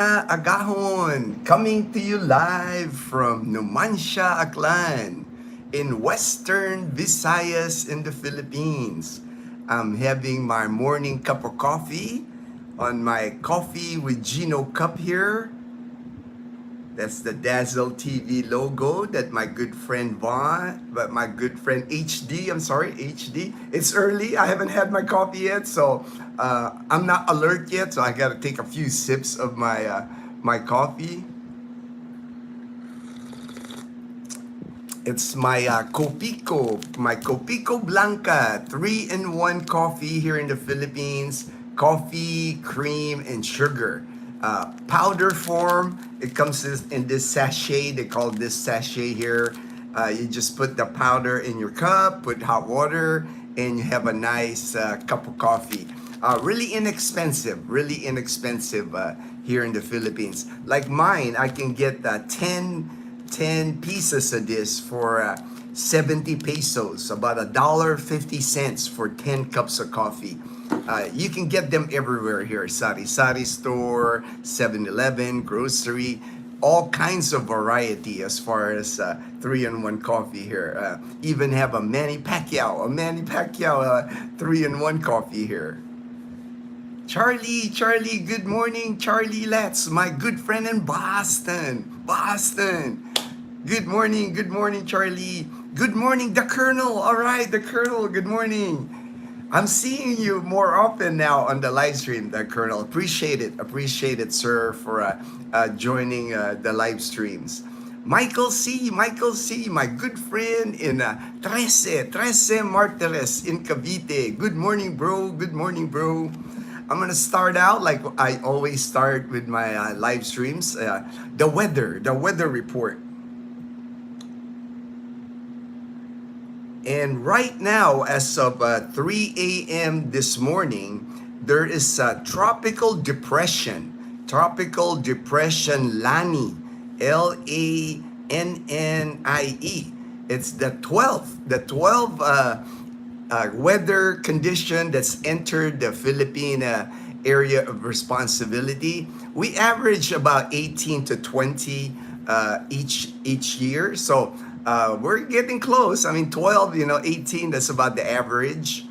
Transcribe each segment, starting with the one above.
Agahon, coming to you live from Numancia, Aklan, in Western Visayas in the Philippines. I'm having my morning cup of coffee on my coffee with Ginno cup here. That's the Dazzle TV logo that my good friend my good friend HD. It's early. I haven't had my coffee yet, so I'm not alert yet. So I got to take a few sips of my coffee. It's my Copico Blanca 3-in-1 coffee here in the Philippines. Coffee, cream, and sugar. Powder form, it comes in this sachet. They call this sachet here. You just put the powder in your cup, put hot water, and you have a nice cup of coffee. Really inexpensive here in the Philippines. Like mine, I can get 10 pieces of this for 70 pesos, about $1.50 for 10 cups of coffee. You can get them everywhere here. Sari-sari store, 7-Eleven, grocery, all kinds of variety as far as 3-in-1 coffee here. Even have a Manny Pacquiao 3-in-1 coffee here. Charlie, good morning, Charlie Letts, my good friend in Boston. Good morning, Charlie. Good morning, the Colonel. All right, the Colonel, good morning. I'm seeing you more often now on the live stream, the Colonel. Appreciate it, sir, for joining the live streams. Michael C, my good friend in Trece Martires in Cavite. Good morning, bro. I'm gonna start out like I always start with my live streams. The weather report. And right now, as of 3 a.m. this morning, there is a tropical depression Lani, Lannie. It's the 12th weather condition that's entered the Philippine area of responsibility. We average about 18 to 20 each year. So we're getting close. I mean, 12, 18, that's about the average.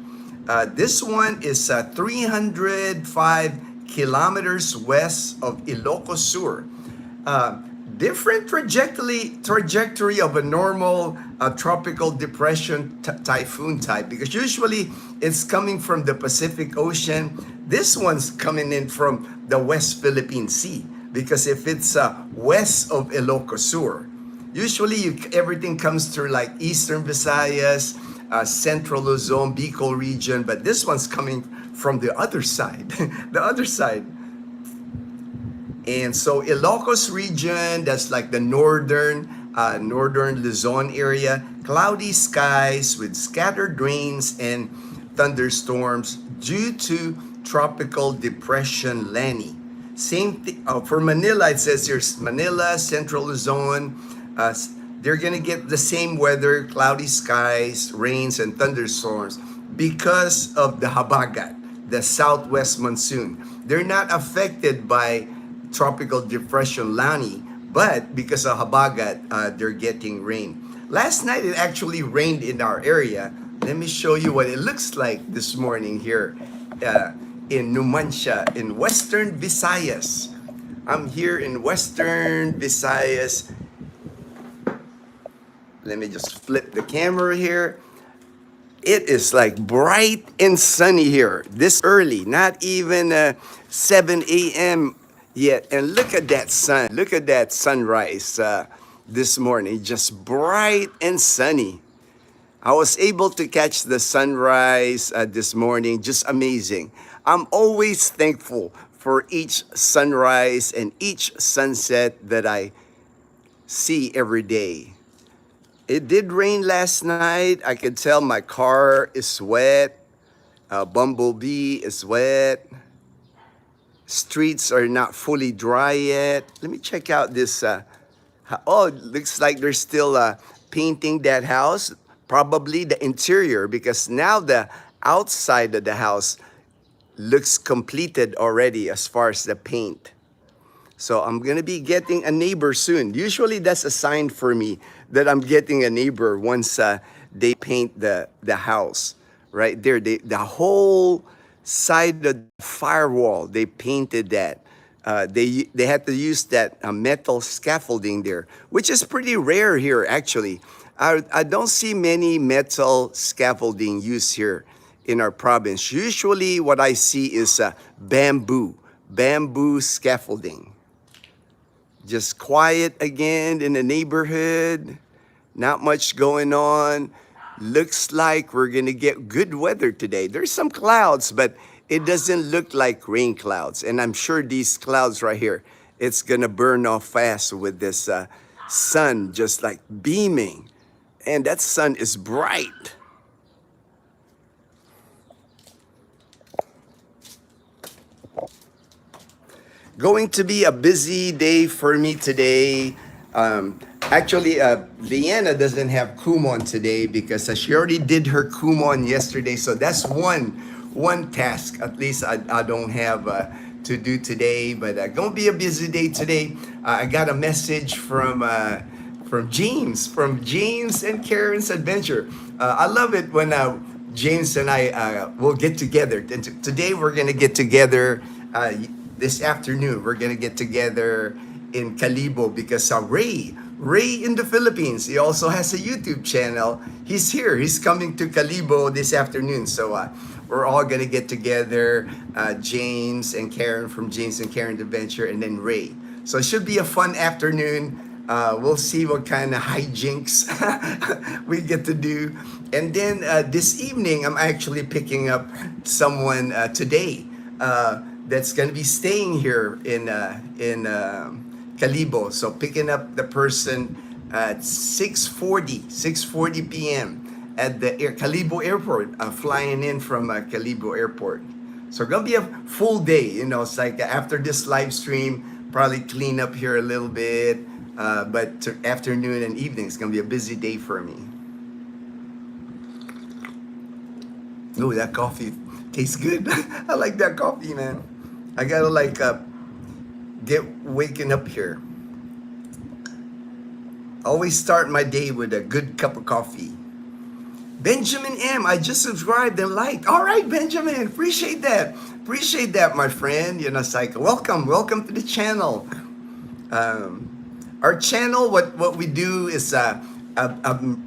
This one is 305 kilometers west of Ilocos Sur. Different trajectory of a normal tropical depression typhoon type, because usually it's coming from the Pacific Ocean. This one's coming in from the West Philippine Sea, because if it's west of Ilocos Sur, usually everything comes through like Eastern Visayas, Central Luzon, Bicol region, but this one's coming from the other side, And so Ilocos region, that's like the northern Luzon area, cloudy skies with scattered rains and thunderstorms due to tropical depression Lani. Same thing for Manila. It says here's Manila, Central Luzon. They're gonna get the same weather, cloudy skies, rains, and thunderstorms because of the Habagat, the southwest monsoon. They're not affected by tropical depression Lani, but because of Habagat, they're getting rain. Last night it actually rained in our area. Let me show you what it looks like this morning here in Numancia, in Western Visayas. I'm here in Western Visayas. Let me just flip the camera here. It is like bright and sunny here this early, not even 7 a.m. yet. And look at that sun. Look at that sunrise this morning. Just bright and sunny. I was able to catch the sunrise this morning. Just amazing. I'm always thankful for each sunrise and each sunset that I see every day. It did rain last night. I could tell my car is wet. Bumblebee is wet. Streets are not fully dry yet. Let me check out this. It looks like they're still painting that house. Probably the interior, because now the outside of the house looks completed already as far as the paint. So I'm gonna be getting a neighbor soon. Usually that's a sign for me that I'm getting a neighbor once they paint the house right there. The whole side of the firewall, they painted that. They had to use that metal scaffolding there, which is pretty rare here actually. I don't see many metal scaffolding used here in our province. Usually what I see is bamboo scaffolding. Just quiet again in the neighborhood. Not much going on. Looks like we're gonna get good weather today. There's some clouds, but it doesn't look like rain clouds. And I'm sure these clouds right here, it's gonna burn off fast with this sun just like beaming. And that sun is bright. Going to be a busy day for me today. Actually, Leanna doesn't have Kumon today because she already did her Kumon yesterday. So that's one task at least I don't have to do today. But gonna be a busy day today. I got a message from James and Karen's Adventure. I love it when James and I will get together. And today we're gonna get together. This afternoon, we're gonna get together in Calibo because Ray in the Philippines, he also has a YouTube channel. He's here. He's coming to Calibo this afternoon. So we're all gonna get together. James and Karen from James and Karen Adventure, and then Ray. So it should be a fun afternoon. We'll see what kind of hijinks we get to do. And then this evening, I'm actually picking up someone today. That's going to be staying here in Calibo. So picking up the person at 6:40 p.m. at the Calibo Airport, flying in from Calibo Airport. So it's going to be a full day. You know, it's like after this live stream, probably clean up here a little bit. But afternoon and evening, it's going to be a busy day for me. Oh, that coffee tastes good. I like that coffee, man. I gotta like get waking up here. Always start my day with a good cup of coffee. Benjamin M, I just subscribed and liked. All right, Benjamin, appreciate that. Appreciate that, my friend. You know, it's like welcome to the channel. Our channel, what we do is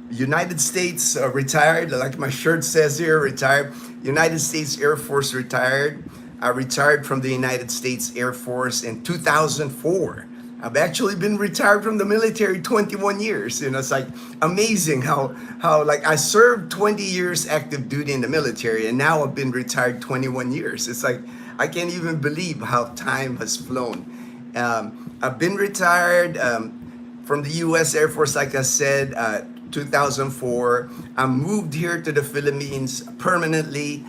United States retired, like my shirt says here, retired. United States Air Force retired. I retired from the United States Air Force in 2004. I've actually been retired from the military 21 years. You know, it's like amazing how like I served 20 years active duty in the military, and now I've been retired 21 years. It's like I can't even believe how time has flown. I've been retired from the U.S. Air Force, like I said, 2004. I moved here to the Philippines permanently.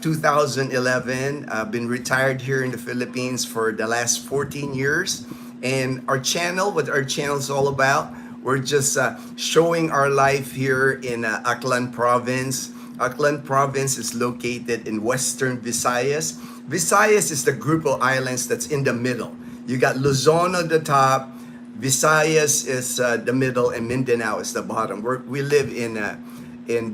2011. I've been retired here in the Philippines for the last 14 years. And our channel, what our channel is all about, we're just showing our life here in Aklan Province. Aklan Province is located in Western Visayas. Visayas is the group of islands that's in the middle. You got Luzon at the top, Visayas is the middle, and Mindanao is the bottom. We live in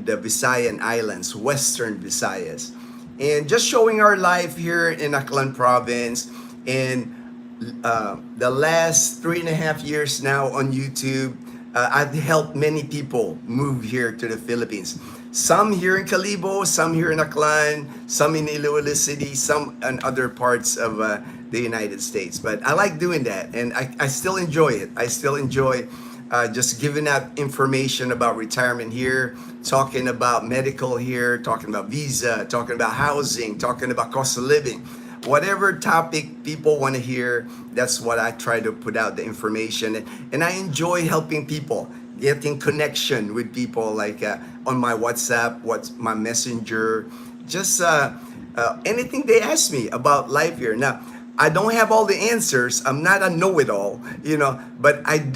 the Visayan Islands, Western Visayas. And just showing our life here in Aklan Province. And the last 3.5 years now on YouTube, I've helped many people move here to the Philippines. Some here in Calibo, some here in Aklan, some in Iloilo City, some in other parts of the United States. But I like doing that, and I still enjoy it. I still enjoy just giving out information about retirement here, talking about medical here, talking about visa, talking about housing, talking about cost of living. Whatever topic people want to hear, that's what I try to put out the information. And I enjoy helping people, getting connection with people, like on my WhatsApp, what's my messenger, just anything they ask me about life here. Now, I don't have all the answers. I'm not a know-it-all, you know, but I've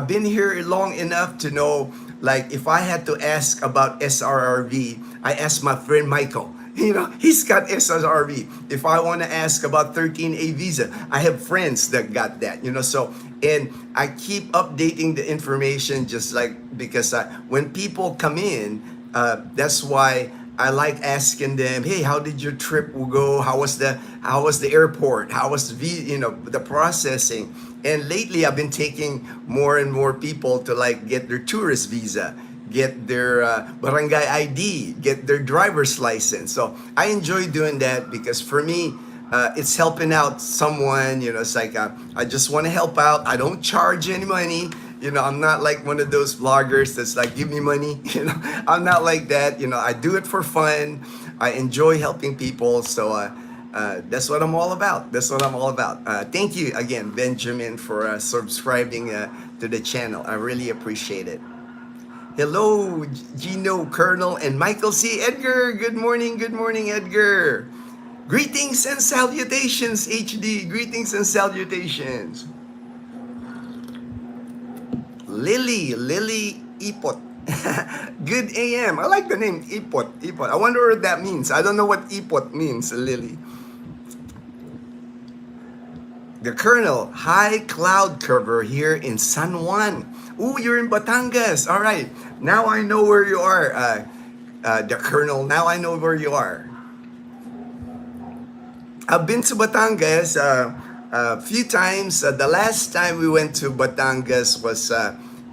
been here long enough to know, like, if I had to ask about SRRV, I asked my friend Michael. He's got SRV. If I want to ask about 13A visa, I have friends that got that, so, and I keep updating the information just like, because when people come in, that's why I like asking them, hey, how did your trip go? How was the airport? How was the processing? And lately I've been taking more and more people to like get their tourist visa, get their barangay ID, get their driver's license. So I enjoy doing that because for me, it's helping out someone. It's like I just want to help out. I don't charge any money. I'm not like one of those vloggers that's like, give me money. I'm not like that. I do it for fun. I enjoy helping people. So that's what I'm all about. That's what I'm all about. Thank you again, Benjamin, for subscribing to the channel. I really appreciate it. Hello, Ginno, Colonel, and Michael C. Edgar. Good morning, Edgar. Greetings and salutations, HD. Greetings and salutations. Lily Ipot. Good AM. I like the name Ipot. I wonder what that means. I don't know what Ipot means, Lily. The Colonel, high cloud cover here in San Juan. Ooh, you're in Batangas. All right. Now I know where you are, the Colonel. Now I know where you are. I've been to Batangas a few times. The last time we went to Batangas was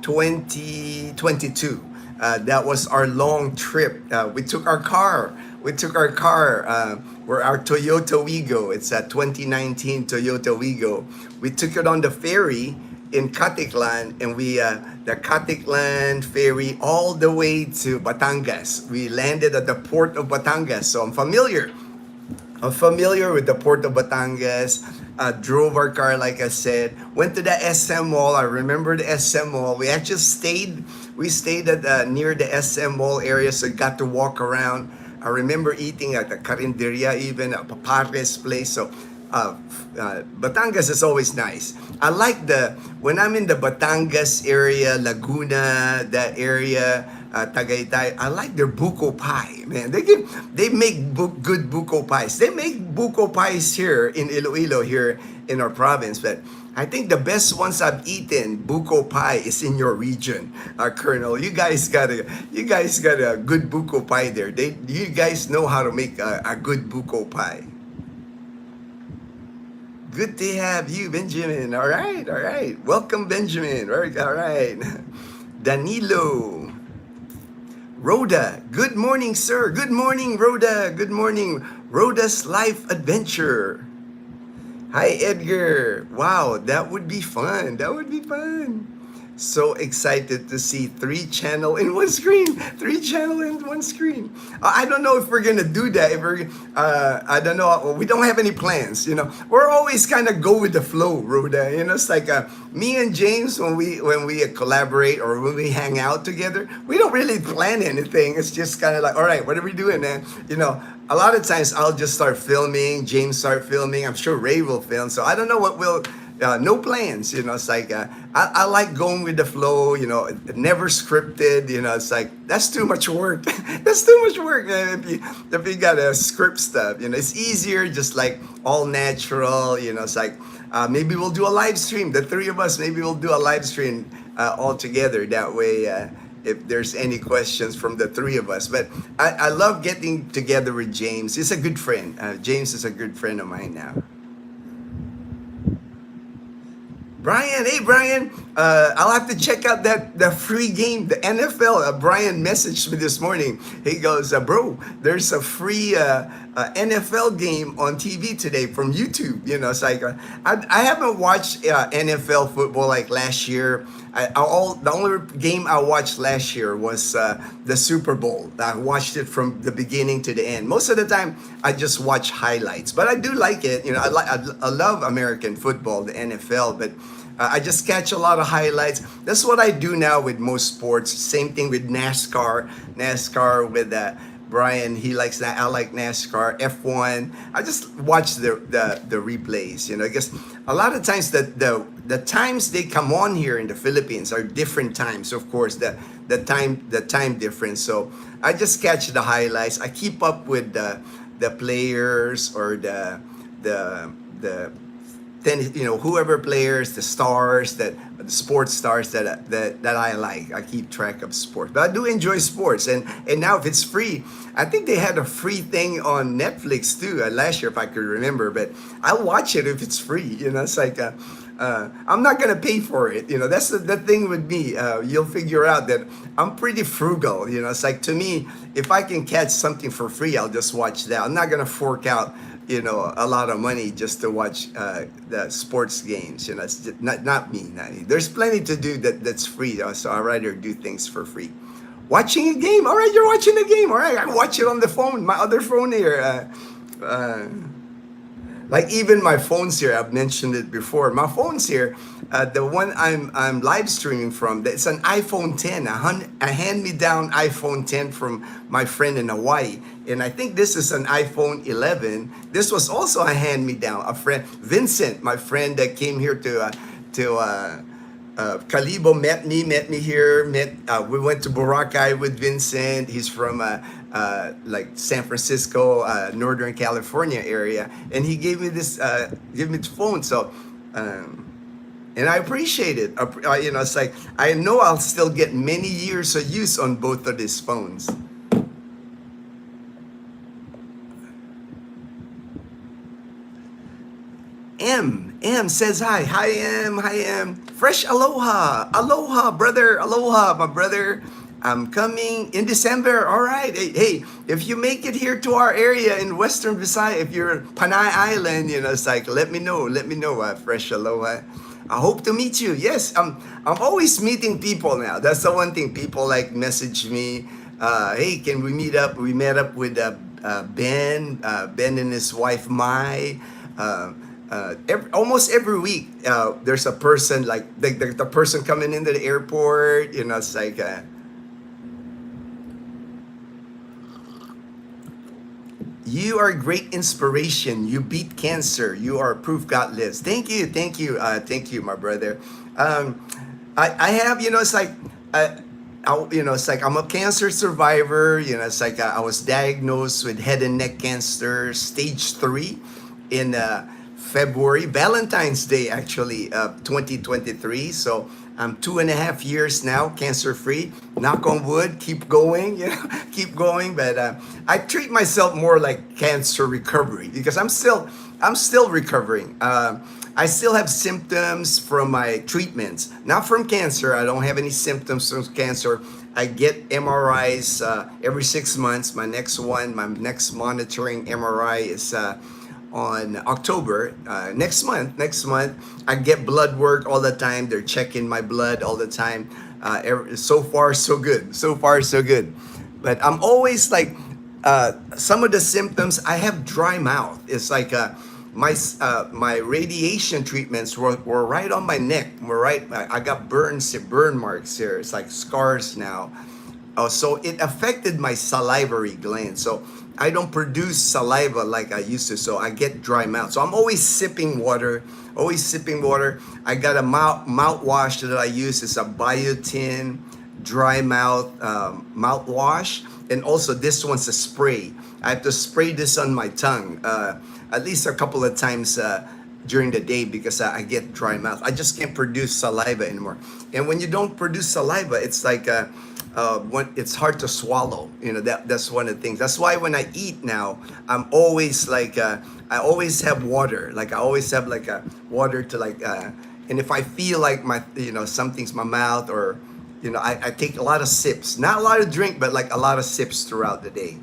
2022. That was our long trip. We took our car. We're our Toyota Wigo. It's a 2019 Toyota Wigo. We took it on the ferry in Caticlan, and we the Caticlan ferry all the way to Batangas. We landed at the port of Batangas, so I'm familiar with the port of Batangas. Drove our car, like I said. Went to the SM Mall. I remember the SM Mall. We actually stayed at near the SM Mall area, so got to walk around. I remember eating at the Carinderia, even a Papares place. So Batangas is always nice. I like when I'm in the Batangas area, Laguna, that area, Tagaytay. I like their buko pie, man. They make good buko pies. They make buko pies here in Iloilo, here in our province, but I think the best ones I've eaten buko pie is in your region, Colonel. You guys got a good buko pie there. You guys know how to make a good buko pie. Good to have you, Benjamin. All right. Welcome, Benjamin. All right. Danilo. Rhoda. Good morning, sir. Good morning, Rhoda. Good morning. Rhoda's Life Adventure. Hi, Edgar. Wow, that would be fun. So excited to see 3 channel in one screen. 3 channel in one screen. I don't know if we're gonna do that. I don't know. We don't have any plans. We're always kind of go with the flow, Rhoda. It's like me and James when we collaborate or when we hang out together. We don't really plan anything. It's just kind of like, all right, what are we doing, man? A lot of times I'll just start filming. James start filming. I'm sure Ray will film. So I don't know what we'll. No plans, it's like I like going with the flow, never scripted, it's like that's too much work. That's too much work, man. If you gotta script stuff, it's easier, just like all natural, it's like maybe we'll do a live stream, the 3 of us. Maybe we'll do a live stream all together. That way, if there's any questions from the 3 of us. But I love getting together with James. He's a good friend. James is a good friend of mine now. Brian, hey Brian, I'll have to check out the free game, the NFL. Brian messaged me this morning. He goes, bro, there's a free NFL game on TV today from YouTube. It's like I haven't watched NFL football like last year. The only game I watched last year was the Super Bowl. I watched it from the beginning to the end. Most of the time, I just watch highlights, but I do like it. I love American football, the NFL, but I just catch a lot of highlights. That's what I do now with most sports. Same thing with NASCAR. NASCAR with Brian, he likes that. I like NASCAR, F1. I just watch the replays. I guess a lot of times the the times they come on here in the Philippines are different times. Of course, the time difference. So I just catch the highlights. I keep up with the players or the tennis, whoever players, the stars the sports stars that I like. I keep track of sports, but I do enjoy sports. And now if it's free, I think they had a free thing on Netflix too last year, if I could remember. But I'll watch it if it's free. It's like I'm not gonna pay for it. That's the thing with me. You'll figure out that I'm pretty frugal. It's like, to me, if I can catch something for free, I'll just watch that. I'm not gonna fork out a lot of money just to watch the sports games. It's just not me. There's plenty to do that's free, so I'd rather do things for free. Watching a game, all right, you're watching a game, all right, I watch it on the phone, my other phone here. Like even my phones here, I've mentioned it before. My phones here, the one I'm live streaming from, it's an iPhone 10, a hand-me-down iPhone 10 from my friend in Hawaii. And I think this is an iPhone 11. This was also a hand-me-down. A friend, Vincent, my friend that came here to Calibo, met me here. We went to Boracay with Vincent. He's from like San Francisco, Northern California area, and he gave me this phone. So, and I appreciate it. It's like, I know I'll still get many years of use on both of these phones. M says hi. Hi M. Fresh aloha, brother. Aloha, my brother. I'm coming in December. All right. Hey, if you make it here to our area in Western Visayas, if you're Panay Island, it's like, let me know. Fresh aloha. I hope to meet you. Yes, I'm always meeting people now. That's the one thing. People like message me. Hey, can we meet up? We met up with Ben and his wife Mai. Almost every week, there's a person like the person coming into the airport. It's like. You are a great inspiration. You beat cancer. You are proof God lives. Thank you, my brother. I have, it's like, it's like I'm a cancer survivor. It's like I was diagnosed with head and neck cancer, stage 3, in February, Valentine's Day, actually, 2023. So I'm 2.5 years now, cancer-free. Knock on wood, keep going, keep going. But I treat myself more like cancer recovery, because I'm still recovering. I still have symptoms from my treatments, not from cancer. I don't have any symptoms from cancer. I get MRIs every 6 months. My next monitoring MRI is on October, next month. I get blood work all the time. They're checking my blood all the time. So far so good. But I'm always like, some of the symptoms, I have dry mouth. It's like my radiation treatments were right on my neck. I got burn marks here. It's like scars now. So it affected my salivary gland. So I don't produce saliva like I used to. So I get dry mouth. So I'm always sipping water. I got a mouthwash that I use. It's a biotin dry mouth mouthwash. And also this one's a spray. I have to spray this on my tongue at least a couple of times during the day, because I get dry mouth. I just can't produce saliva anymore. And when you don't produce saliva, it's like it's hard to swallow. That's one of the things. That's why when I eat now, I'm always like I always have water. Like I always have like a water to like and if I feel like my something's my mouth, or I take a lot of sips. Not a lot of drink, but like a lot of sips throughout the day.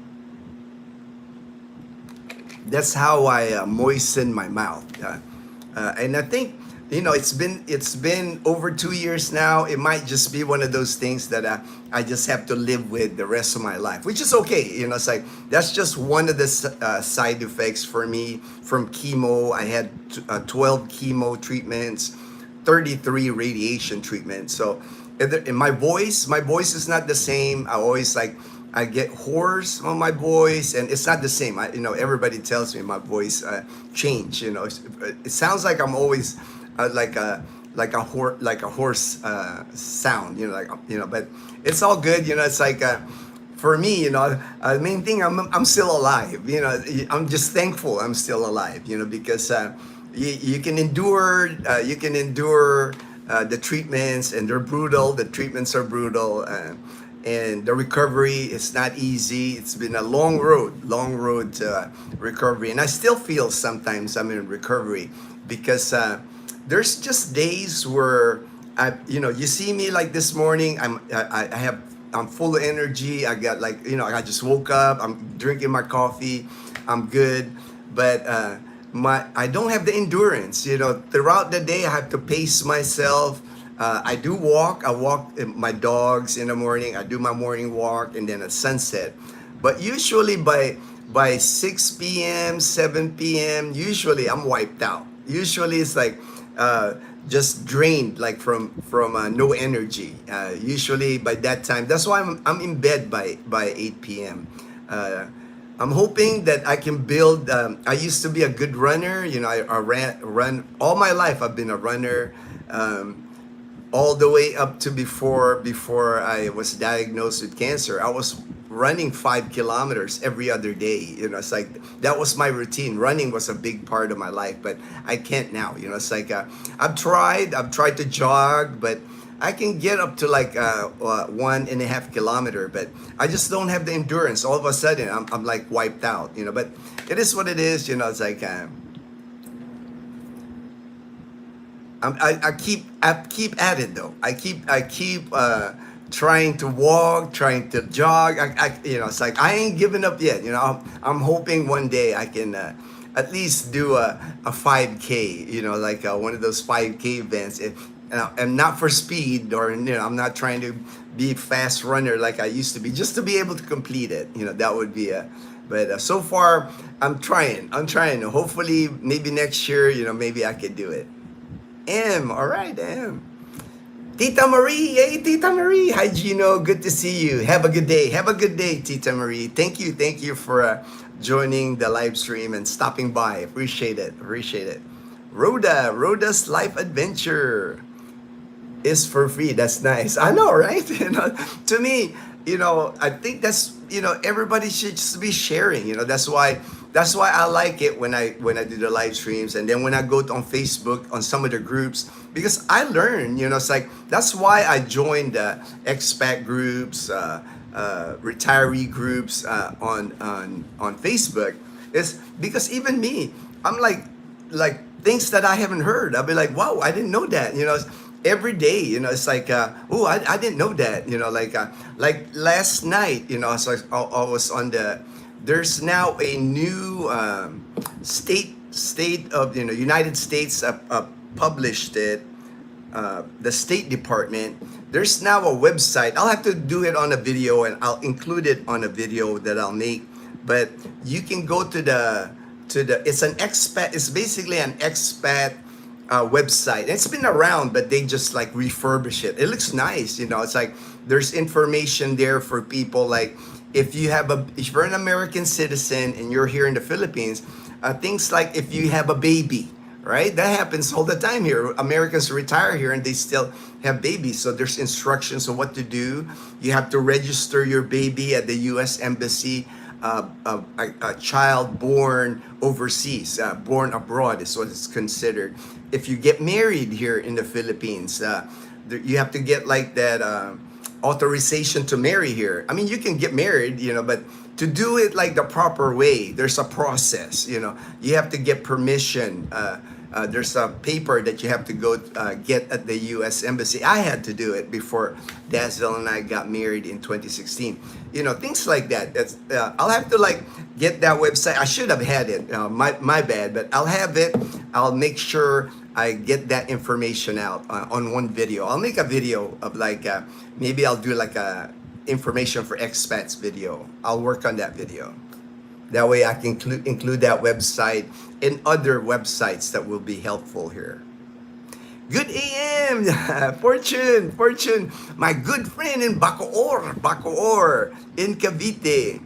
That's how I moisten my mouth. And I think it's been over 2 years now. It might just be one of those things that I just have to live with the rest of my life, which is okay. It's like that's just one of the side effects for me from chemo. I had 12 chemo treatments, 33 radiation treatments. So in my voice is not the same. I get hoarse on my voice, and it's not the same. Everybody tells me my voice changed. It sounds like I'm always like a horse sound, but it's all good, it's like for me, the main thing, I'm still alive, I'm just thankful I'm still alive, because you can endure, the treatments, and they're brutal. The treatments are brutal, and the recovery is not easy. It's been a long road to recovery, and I still feel sometimes I'm in recovery because there's just days where you see me like this morning. I'm full of energy. I got I just woke up. I'm drinking my coffee. I'm good, but I don't have the endurance. Throughout the day I have to pace myself. I do walk. I walk my dogs in the morning. I do my morning walk, and then at sunset. But usually by 6 p.m., 7 p.m., usually I'm wiped out. Usually it's like just drained, like from no energy. Usually by that time, that's why I'm in bed by 8 p.m. I'm hoping that I can build. I used to be a good runner. I run all my life. I've been a runner. All the way up to before I was diagnosed with cancer. I was running 5 kilometers every other day. It's like that was my routine. Running was a big part of my life, but I can't now. It's like I've tried to jog, but I can get up to like 1.5 kilometer, but I just don't have the endurance. All of a sudden I'm like wiped out. But it is what it is. It's like I keep at it though. I keep trying to walk, trying to jog. It's like I ain't giving up yet. I'm hoping one day I can at least do a 5K. Like one of those 5K events. And not for speed, or I'm not trying to be a fast runner like I used to be. Just to be able to complete it. That would be a. But so far I'm trying. Hopefully maybe next year. Maybe I could do it. All right, Tita Marie, hey Tita Marie, hi Ginno, good to see you. Have a good day, Tita Marie. Thank you for joining the live stream and stopping by. Appreciate it. Rhoda's life adventure is for free. That's nice. I know, right? To me, I think that's everybody should just be sharing. That's why I like it when I do the live streams, and then when I go on Facebook on some of the groups, because I learn. It's like that's why I joined the expat groups, retiree groups on Facebook. Is because even me, I'm like things that I haven't heard. I'll be like, wow, I didn't know that. Every day, it's like, oh, I didn't know that. Like last night, so I was on the. There's now a new state of United States published it. The State Department. There's now a website. I'll have to do it on a video, and I'll include it on a video that I'll make. But you can go to the. It's an expat. It's basically an expat website. It's been around, but they just like refurbish it. It looks nice. It's like there's information there for people like. If you're an American citizen and you're here in the Philippines, things like if you have a baby, right? That happens all the time here. Americans retire here and they still have babies. So there's instructions on what to do. You have to register your baby at the U.S. Embassy. A child born overseas, born abroad is what it's considered. If you get married here in the Philippines, you have to get like that authorization to marry here. I mean, you can get married, but to do it like the proper way, there's a process. You have to get permission. There's a paper that you have to go get at the U.S. Embassy. I had to do it before Dazzle and I got married in 2016. Things like that. That's I'll have to like get that website. I should have had it. My bad, but I'll have it. I'll make sure I get that information out on one video. I'll make a video of like maybe I'll do like a information for expats video. I'll work on that video. That way I can include that website and other websites that will be helpful here. Good AM, Fortune, my good friend in Bacoor, in Cavite.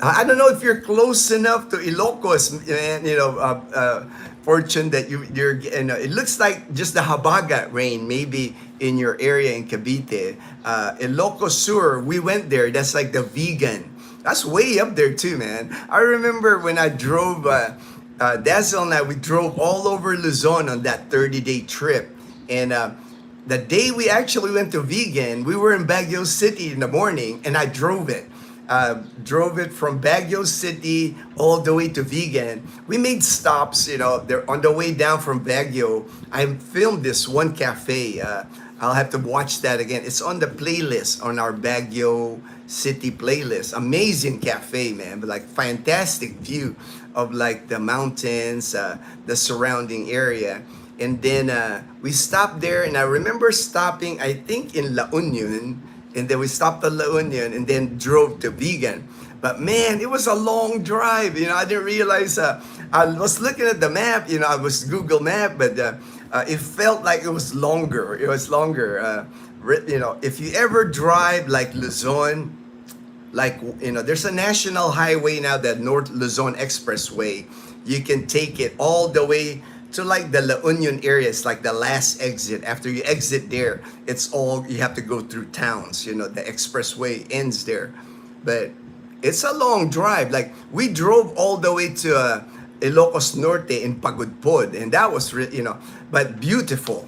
I don't know if you're close enough to Ilocos, man, fortune that you're, it looks like just the Habagat rain maybe in your area in Cavite. Ilocos Sur, we went there. That's like the vegan. That's way up there too, man. I remember when I drove, Dazzle and I, we drove all over Luzon on that 30-day trip. And the day we actually went to vegan, we were in Baguio City in the morning, and I drove it. Drove it from Baguio City all the way to vegan. We made stops, there on the way down from Baguio. I filmed this one cafe. I'll have to watch that again. It's on the playlist, on our Baguio City playlist. Amazing cafe, man, but like fantastic view of like the mountains, the surrounding area. And then we stopped there, and I remember stopping, I think, in La Union, and then we stopped at La Union and then drove to vegan. But man, it was a long drive. I didn't realize, I was looking at the map, I was Google Map, but it felt like it was longer. It was longer. If you ever drive like Luzon, like, there's a national highway now, that North Luzon Expressway. You can take it all the way to like the La Union area. It's like the last exit. After you exit there, it's all, you have to go through towns. The expressway ends there. But it's a long drive. Like, we drove all the way to Ilocos Norte in Pagudpod, and that was but beautiful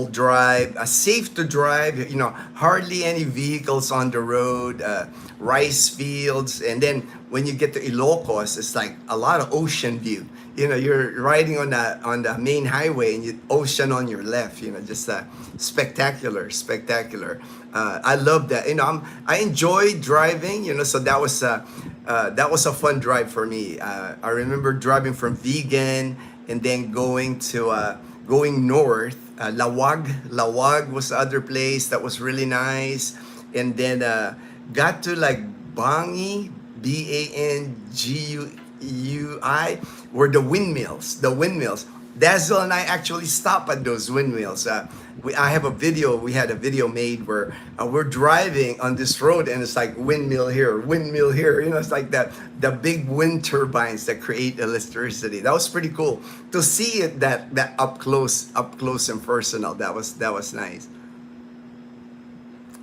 drive, safe to drive, hardly any vehicles on the road, rice fields. And then when you get to Ilocos, it's like a lot of ocean view. You're riding on the main highway, and you ocean on your left. Just spectacular. I love that. I enjoy driving. So that was a fun drive for me. I remember driving from vegan and then going north. Lawag was the other place that was really nice, and then got to like Bangi, Banguui, were the windmills. Dazzle and I actually stopped at those windmills. We had a video made where we're driving on this road, and it's like windmill here. It's like the big wind turbines that create electricity. That was pretty cool to see it that up close and personal. That was nice.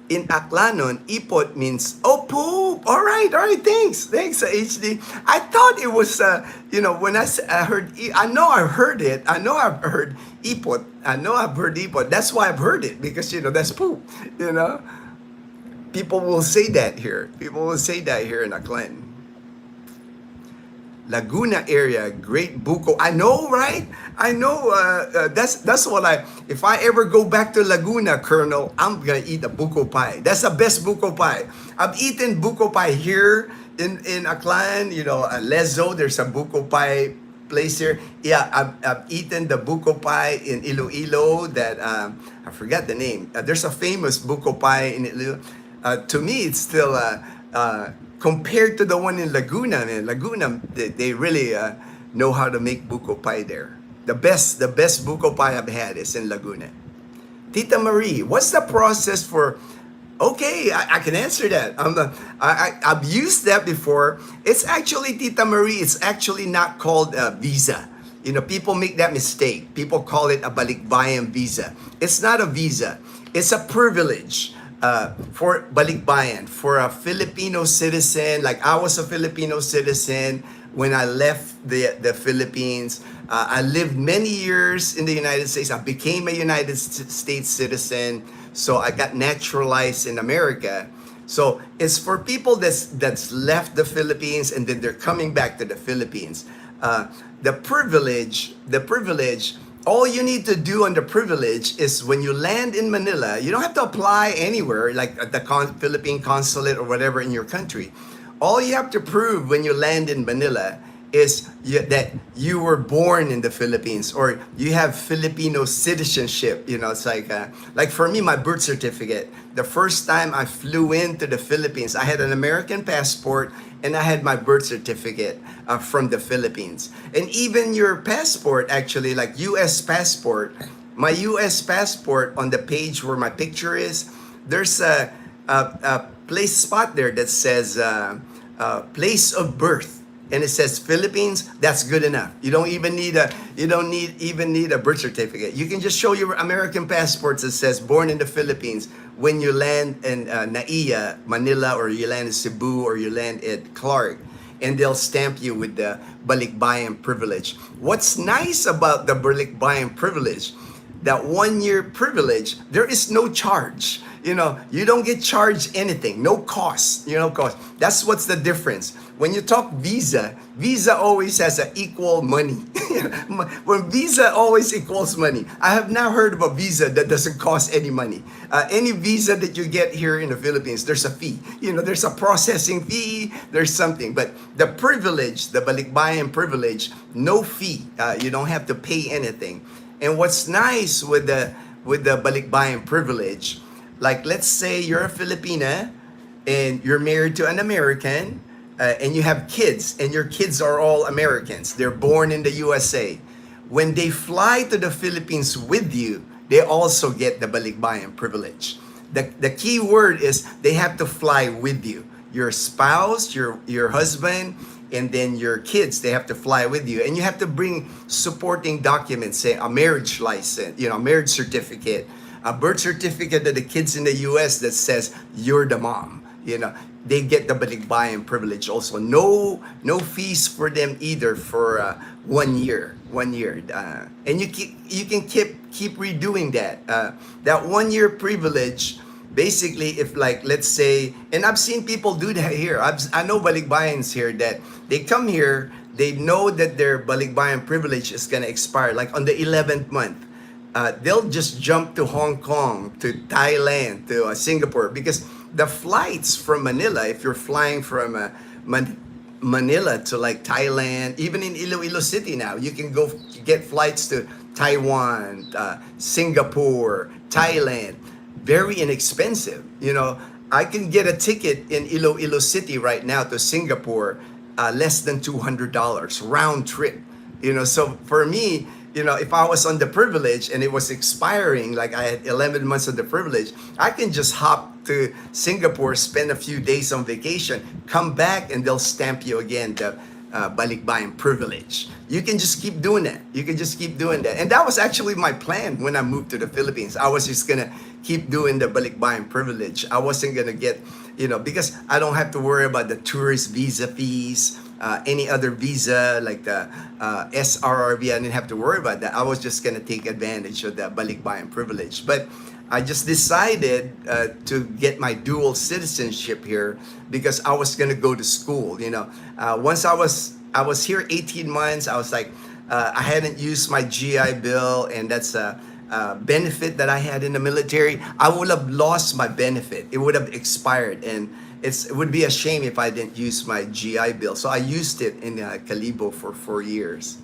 In Aklanon, ipot means poop. All right, thanks, HD. I thought it was, when I heard, I know I've heard it. I know I've heard ipot. That's why I've heard it, because that's poop. People will say that here. In Aklan. Laguna area, great buko. I know, right? I know. That's what if I ever go back to Laguna, Colonel, I'm gonna eat a buko pie. That's the best buko pie. I've eaten buko pie here in Aklan. Lezo, there's a buko pie place here. Yeah, I've eaten the buko pie in Iloilo. That I forgot the name. There's a famous buko pie in Iloilo. To me, it's still compared to the one in Laguna, man. Laguna, they really know how to make buko pie there. The best buko pie I've had is in Laguna. Tita Marie, what's the process for? Okay, I can answer that. I've used that before. It's actually, Tita Marie, it's actually not called a visa. People make that mistake. People call it a balikbayan visa. It's not a visa. It's a privilege. For balikbayan, for a Filipino citizen. Like, I was a Filipino citizen when I left the Philippines. I lived many years in the United States. I became a United States citizen, so I got naturalized in America. So it's for people that's left the Philippines and then they're coming back to the Philippines. The privilege, all you need to do on the privilege is when you land in Manila, you don't have to apply anywhere, like at the Philippine consulate or whatever in your country. All you have to prove when you land in Manila is that you were born in the Philippines, or you have Filipino citizenship. It's like for me, my birth certificate, the first time I flew into the Philippines, I had an American passport and I had my birth certificate from the Philippines. And even your passport, actually, like US passport, my US passport, on the page where my picture is, there's a place spot there that says place of birth. and it says Philippines, that's good enough. You don't even need a birth certificate. You can just show your American passports that says born in the Philippines. When you land in Naiya, Manila, or you land in Cebu, or you land at Clark, and they'll stamp you with the balikbayan privilege. What's nice about the balikbayan privilege, that 1 year privilege, there is no charge. You know, you don't get charged anything, no cost, cost. That's what's the difference. When you talk visa, visa always has an equal money. When visa always equals money. I have now heard of a visa that doesn't cost any money. Any visa that you get here in the Philippines, there's a fee. There's a processing fee, there's something. But the privilege, the balikbayan privilege, no fee. You don't have to pay anything. And what's nice with the balikbayan privilege, like let's say you're a Filipina and you're married to an American, and you have kids, and your kids are all Americans. They're born in the USA. When they fly to the Philippines with you, they also get the balikbayan privilege. The key word is they have to fly with you. Your spouse, your husband, and then your kids, they have to fly with you. And you have to bring supporting documents, say a marriage license, a marriage certificate, a birth certificate of the kids in the US that says you're the mom. They get the balikbayan privilege also. No fees for them either for 1 year. And you can keep redoing that. That 1 year privilege, basically, if like, let's say, and I've seen people do that here. I know balikbayans here that they come here, they know that their balikbayan privilege is gonna expire, like on the 11th month. They'll just jump to Hong Kong, to Thailand, to Singapore, because the flights from Manila, if you're flying from Manila to like Thailand, even in Iloilo City now, you can go get flights to Taiwan, Singapore, Thailand, very inexpensive. I can get a ticket in Iloilo City right now to Singapore, less than $200 round trip. So for me, if I was on the privilege and it was expiring, like I had 11 months of the privilege, I can just hop to Singapore, spend a few days on vacation, come back, and they'll stamp you again the balikbayan privilege. You can just keep doing that. And that was actually my plan when I moved to the Philippines. I was just gonna keep doing the balikbayan privilege. I wasn't gonna get, because I don't have to worry about the tourist visa fees, any other visa like the SRRV. I didn't have to worry about that. I was just gonna take advantage of the balikbayan privilege. But I just decided to get my dual citizenship here because I was gonna go to school. Once I was here 18 months, I was like, I hadn't used my GI Bill, and that's a benefit that I had in the military. I would have lost my benefit. It would have expired, and it would be a shame if I didn't use my GI Bill. So I used it in Calibo for 4 years.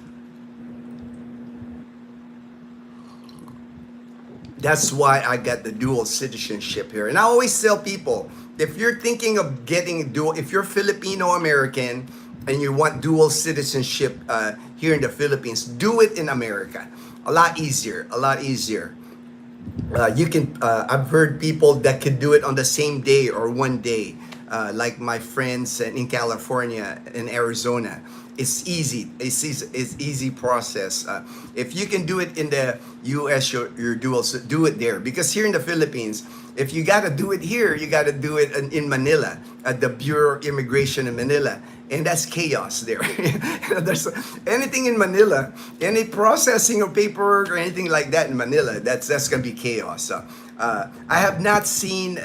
That's why I got the dual citizenship here. And I always tell people, if you're thinking of getting if you're Filipino American and you want dual citizenship here in the Philippines, do it in America. A lot easier. You can. I've heard people that can do it on the same day or one day, like my friends in California, in Arizona. It's easy. It's easy process. If you can do it in the U.S., you're dual. So do it there, because here in the Philippines, if you got to do it here, you got to do it in Manila at the Bureau of Immigration in Manila, and that's chaos there. There's anything in Manila, any processing of paperwork or anything like that in Manila, that's gonna be chaos. So, I have not seen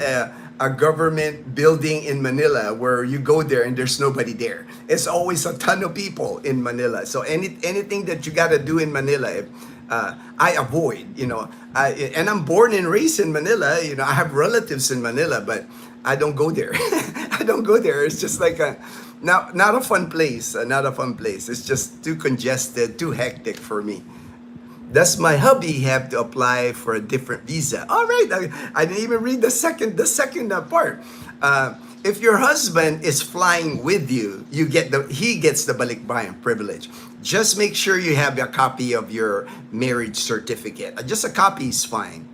a government building in Manila where you go there and there's nobody there. It's always a ton of people in Manila. So anything that you got to do in Manila, I avoid. And I'm born and raised in Manila. I have relatives in Manila, but I don't go there. I don't go there. It's just like not a fun place. Not a fun place. It's just too congested, too hectic for me. Does my hubby have to apply for a different visa? All right, I didn't even read the second part. If your husband is flying with you, he gets the balikbayan privilege. Just make sure you have a copy of your marriage certificate. Just a copy is fine.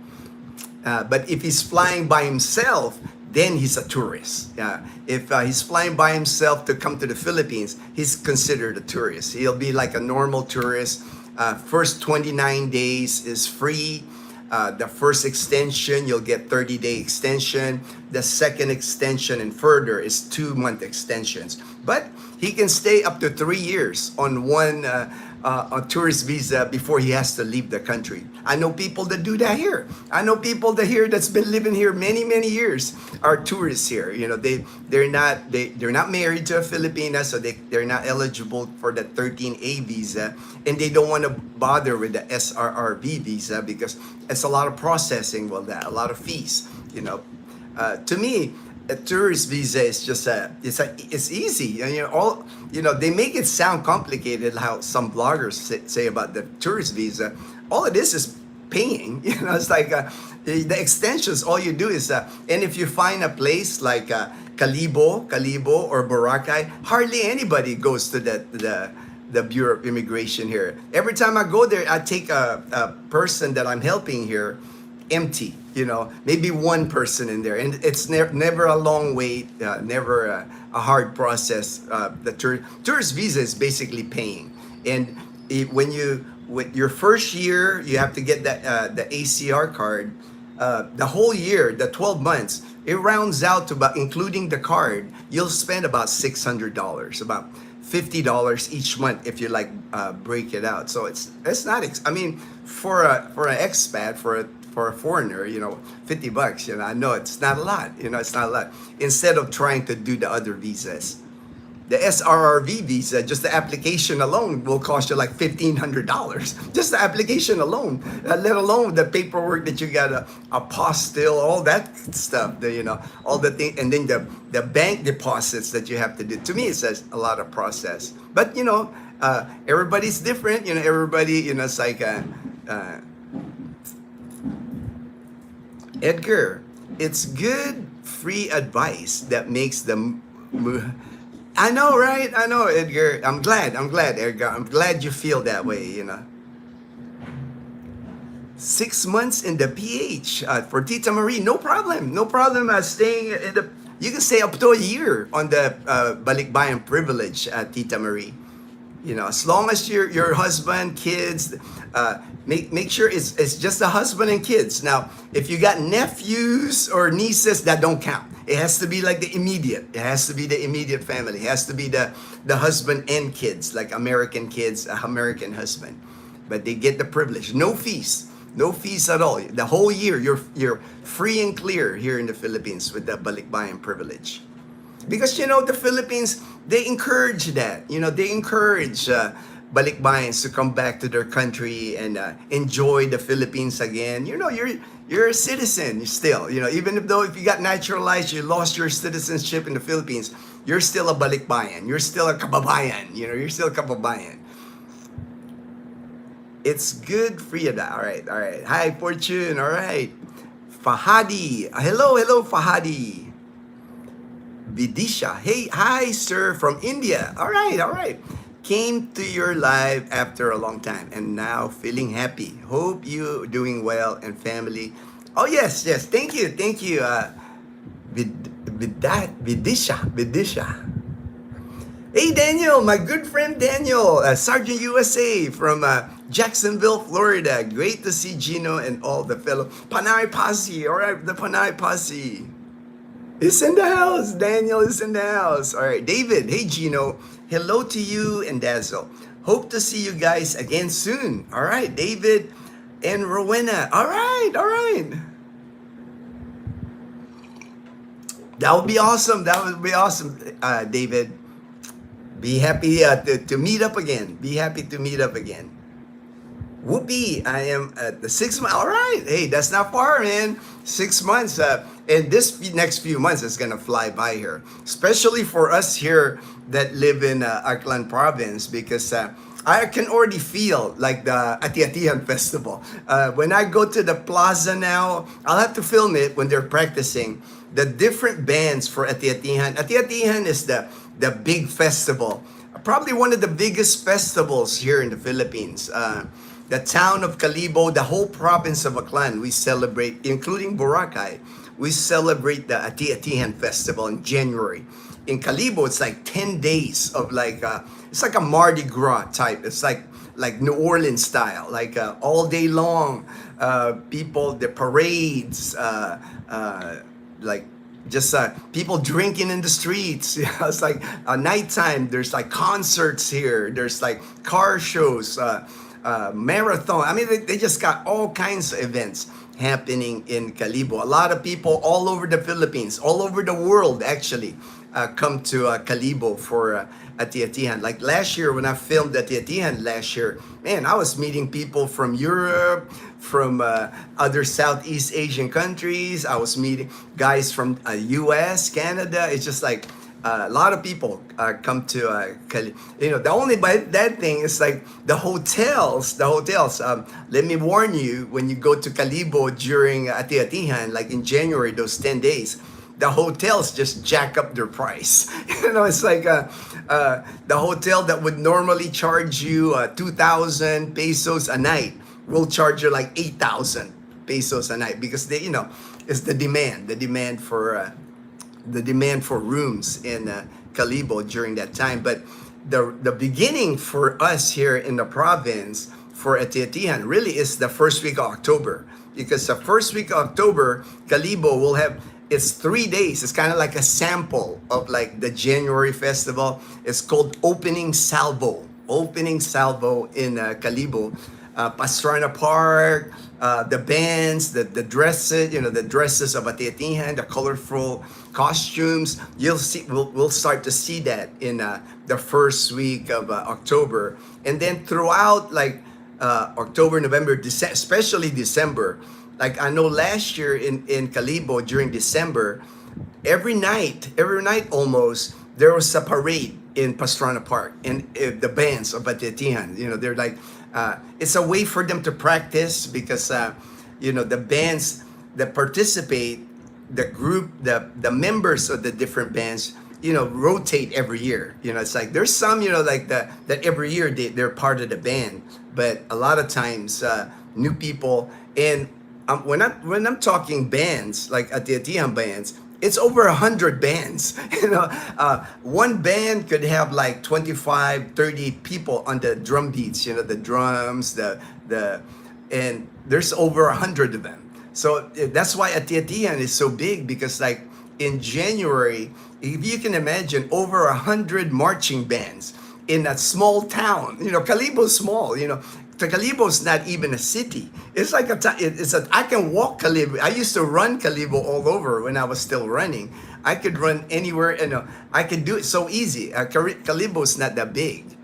But if he's flying by himself, then he's a tourist. If he's flying by himself to come to the Philippines, he's considered a tourist. He'll be like a normal tourist. First 29 days is free. The first extension, you'll get 30-day extension. The second extension and further is 2-month extensions. But he can stay up to 3 years on one a tourist visa before he has to leave the country. I know people that do that here. I know people that here that's been living here many years are tourists here. You know, they're not married to a Filipina, so they're not eligible for the 13A visa, and they don't want to bother with the SRRV visa because it's a lot of processing with that, a lot of fees. You know, to me, a tourist visa is just it's easy. They make it sound complicated how some bloggers say about the tourist visa. All it is paying. It's like the extensions. All you do is and if you find a place like Calibo or Boracay, hardly anybody goes to the Bureau of Immigration here. Every time I go there, I take a person that I'm helping here empty. Maybe one person in there, and it's never a long wait, never a hard process. The tourist visa is basically paying, and with your first year, you have to get the ACR card. The whole year, the 12 months, it rounds out to about, including the card, you'll spend about $600, about $50 each month if you break it out. So it's not. For an expat, for a foreigner, $50, I know it's not a lot, it's not a lot. Instead of trying to do the other visas. The SRRV visa, just the application alone will cost you like $1,500. Just the application alone, let alone the paperwork that you gotta apostille, all that stuff, all the thing, and then the bank deposits that you have to do. To me, it says a lot of process. But everybody's different. Everybody, it's like Edgar, it's good free advice that makes them I know, right? I know, Edgar. I'm glad, Edgar. I'm glad you feel that way, 6 months in the PH for Tita Marie. No problem. Staying in the. You can stay up to a year on the balikbayan privilege, Tita Marie. As long as your husband, kids, make sure it's just the husband and kids. Now, if you got nephews or nieces, that don't count. It has to be like the immediate. It has to be the immediate family. It has to be the husband and kids, like American kids, American husband. But they get the privilege. No fees at all. The whole year, you're free and clear here in the Philippines with the balikbayan privilege. Because the Philippines, they encourage that. They encourage balikbayans to come back to their country and enjoy the Philippines again. You're a citizen still. Even if you got naturalized, you lost your citizenship in the Philippines, you're still a balikbayan. You're still a kababayan. You're still a kababayan. It's good for you. All right. Hi, Fortune. All right. Fahadi. Hello, Fahadi. Vidisha. Hey, hi, sir, from India. All right. Came to your live after a long time and now feeling happy. Hope you doing well and family. Oh, yes. Thank you. Vidisha. Hey, Daniel, my good friend Daniel, Sergeant USA from Jacksonville, Florida. Great to see Ginno and all the fellow Panay Posse. All right, the Panay Posse. It's in the house. Daniel is in the house. All right, David. Hey, Ginno. Hello to you and Dazzle. Hope to see you guys again soon. All right, David and Rowena. All right. That would be awesome. David. Be happy to meet up again. Whoopee, I am at the 6 months. All right. Hey, that's not far, man. 6 months. And this next few months is going to fly by here. Especially for us here that live in Aklan province, because I can already feel like the Ati-Atihan festival. When I go to the plaza now, I'll have to film it when they're practicing. The different bands for Ati-Atihan. Ati-Atihan is the big festival. Probably one of the biggest festivals here in the Philippines. The town of Calibo, the whole province of Aklan, we celebrate, including Boracay. we celebrate the Ati-Atihan Festival in January. In Calibo, it's like 10 days of like, it's like a Mardi Gras type. It's like New Orleans style, like all day long, people, the parades, like just people drinking in the streets. It's like nighttime. There's like concerts here. There's like car shows, marathon. I mean, they just got all kinds of events happening in Calibo. A lot of people all over the Philippines, all over the world actually, come to Calibo for Ati-Atihan. Like last year when I filmed Ati-Atihan last year, man, I was meeting people from Europe, from other Southeast Asian countries. I was meeting guys from US, Canada. It's just like a lot of people come to Cali. You know, the only bad thing is like the hotels. Let me warn you, when you go to Calibo during Ati-Atihan, like in January, those 10 days, the hotels just jack up their price. You know, it's like the hotel that would normally charge you 2,000 pesos a night will charge you like 8,000 pesos a night, because they, you know, it's the demand for rooms in Calibo during that time. But the beginning for us here in the province for Ati-Atihan really is the first week of October, because the first week of October, Calibo will have, it's 3 days. It's kind of like a sample of like the January festival. It's called Opening Salvo in Calibo. Pastrana Park, the bands, the dresses, you know, the dresses of Ati-Atihan, the colorful costumes. You'll see, we'll start to see that in the first week of October, and then throughout like October, November, December, especially December. Like I know last year in Calibo during December, every night almost, there was a parade in Pastrana Park, and the bands of Ati-Atihan, you know, they're like, it's a way for them to practice, because you know, the bands that participate, the group, the members of the different bands, you know, rotate every year. You know, it's like there's some, you know, like that every year they're part of the band, but a lot of times new people. And when I'm talking bands, like Ati-Atihan bands, it's over 100 bands. You know, one band could have like 25, 30 people on the drum beats. You know, the drums, and there's over 100 of them. So that's why Ati-Atihan is so big, because like in January, if you can imagine, over 100 marching bands in a small town. You know, Calibo's small. You know, Calibo's not even a city. It's like I can walk Calibo. I used to run Calibo all over when I was still running. I could run anywhere, and I could do it so easy. Calibo's not that big.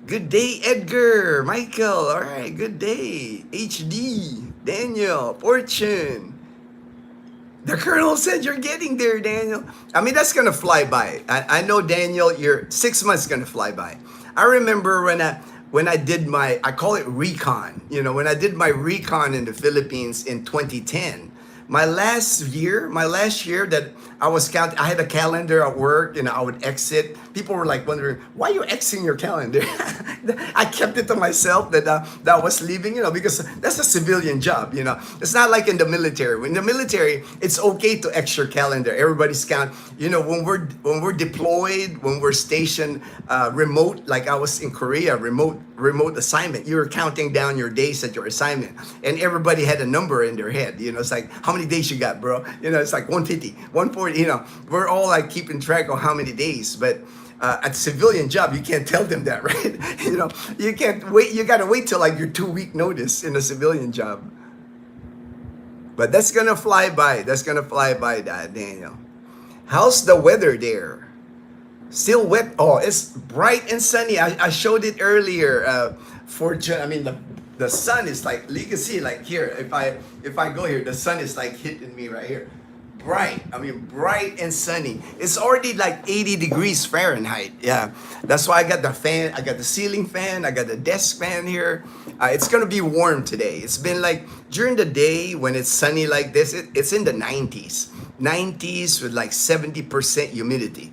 Good day, Edgar, Michael. All right, good day. HD, Daniel, Fortune. The Colonel said you're getting there, Daniel. I mean, that's gonna fly by. I know, Daniel, your 6 months gonna fly by. I remember when I did my, I call it recon. You know, when I did my recon in the Philippines in 2010, my last year that I was counting, I had a calendar at work, and I would exit. People were like wondering, why are you exiting your calendar? I kept it to myself that I was leaving, you know, because that's a civilian job, you know. It's not like in the military. In the military, it's okay to X your calendar. Everybody's count. You know, when we're deployed, when we're stationed remote, like I was in Korea, remote assignment, you were counting down your days at your assignment, and everybody had a number in their head. You know, it's like, how many days you got, bro? You know, it's like 150, 140. You know, we're all like keeping track of how many days, but at civilian job, you can't tell them that, right? You know, you can't wait. You gotta wait till like your 2-week notice in a civilian job. But that's gonna fly by. Daniel. How's the weather there? Still wet? Oh, it's bright and sunny. I showed it earlier. I mean, the sun is like, you can see like here. If I go here, the sun is like hitting me right here. Bright and sunny. It's already like 80 degrees Fahrenheit. Yeah, that's why I got the fan. I got the ceiling fan. I got the desk fan here. It's gonna be warm today. It's been like during the day when it's sunny like this, it's in the 90s with like 70% humidity.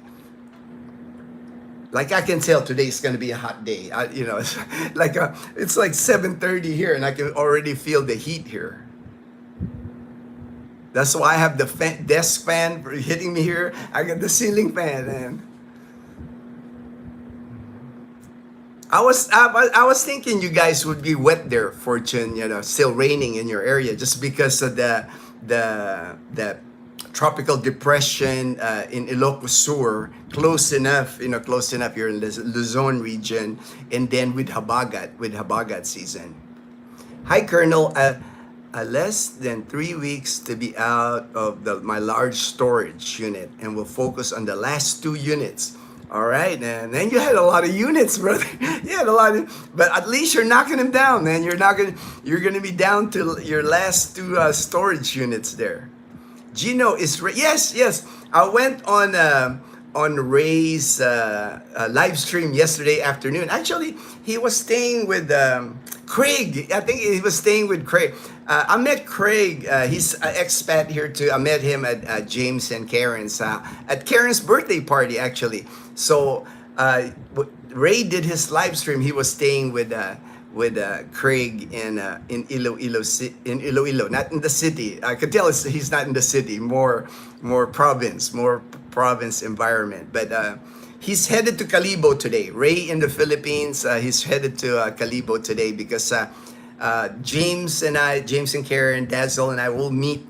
Like I can tell today's gonna be a hot day. It's like 7:30 here, and I can already feel the heat here. That's why I have the desk fan hitting me here. I got the ceiling fan, and I was thinking you guys would be wet there, Fortune. Still raining in your area just because of the tropical depression in Ilocos Sur, close enough. Close enough. You're in the Luzon region, and then with Habagat season. Hi, Colonel. Less than 3 weeks to be out of my large storage unit, and we'll focus on the last 2 units. All right, and then you had a lot of units, brother. You had a lot but at least you're knocking them down, man. You're gonna be down to your last 2 storage units there. Ginno is yes. I went on Ray's live stream yesterday afternoon. Actually, he was staying with Craig. I think he was staying with Craig. I met Craig. He's an expat here too. I met him at James and Karen's at Karen's birthday party actually. So Ray did his live stream. He was staying with Craig in Iloilo, not in the city. I could tell he's not in the city. More province environment. But he's headed to Calibo today. Ray in the Philippines. He's headed to Calibo today because James and Karen, Dazzle, and I will meet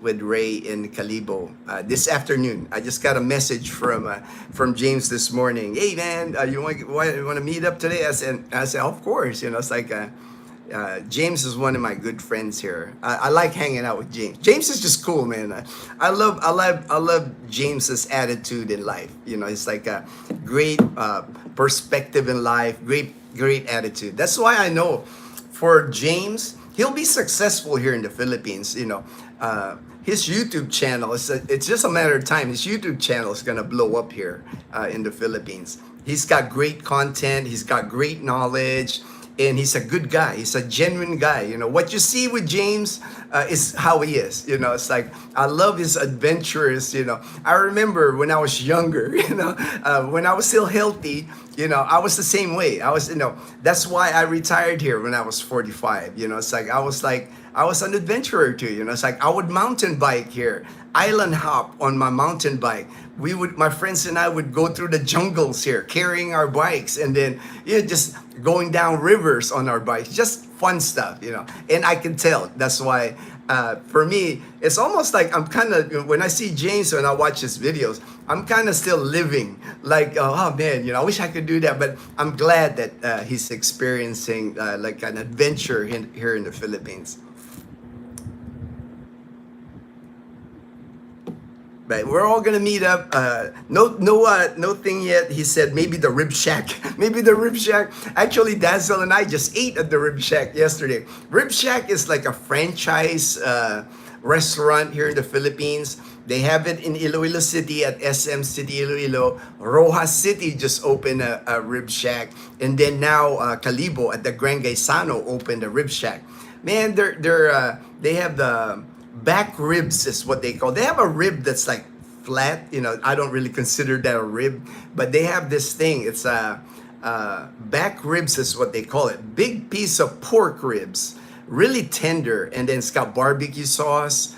with Ray in Calibo this afternoon. I just got a message from James this morning. Hey man, you want to meet up today? I said of course. It's like James is one of my good friends here. I like hanging out with James. James is just cool, man. I love James's attitude in life. It's like a great perspective in life. Great attitude. That's why I know for James, he'll be successful here in the Philippines. His YouTube channel it's just a matter of time. His YouTube channel is gonna blow up here in the Philippines. He's got great content. He's got great knowledge. And he's a good guy. He's a genuine guy. What you see with James is how he is. It's like, I love his adventures. I remember when I was younger, when I was still healthy, I was the same way. That's why I retired here when I was 45. It's like, I was an adventurer too. It's like I would mountain bike here, island hop on my mountain bike. My friends and I would go through the jungles here, carrying our bikes, and then just going down rivers on our bikes. Just fun stuff, And I can tell that's why. For me, it's almost like I'm kind of, when I see James, when I watch his videos, I'm kind of still living like, oh man, I wish I could do that. But I'm glad that he's experiencing like an adventure here in the Philippines. But we're all gonna meet up. No thing yet. He said maybe the Rib Shack. Maybe the Rib Shack. Actually, Dazzle and I just ate at the Rib Shack yesterday. Rib Shack is like a franchise restaurant here in the Philippines. They have it in Iloilo City at SM City Iloilo. Rojas City just opened a Rib Shack, and then now Calibo at the Gran Gaisano opened a Rib Shack. Man, they have the back ribs is what they call. They have a rib that's like flat. I don't really consider that a rib, but they have this thing. It's back ribs is what they call it. Big piece of pork ribs, really tender, and then it's got barbecue sauce,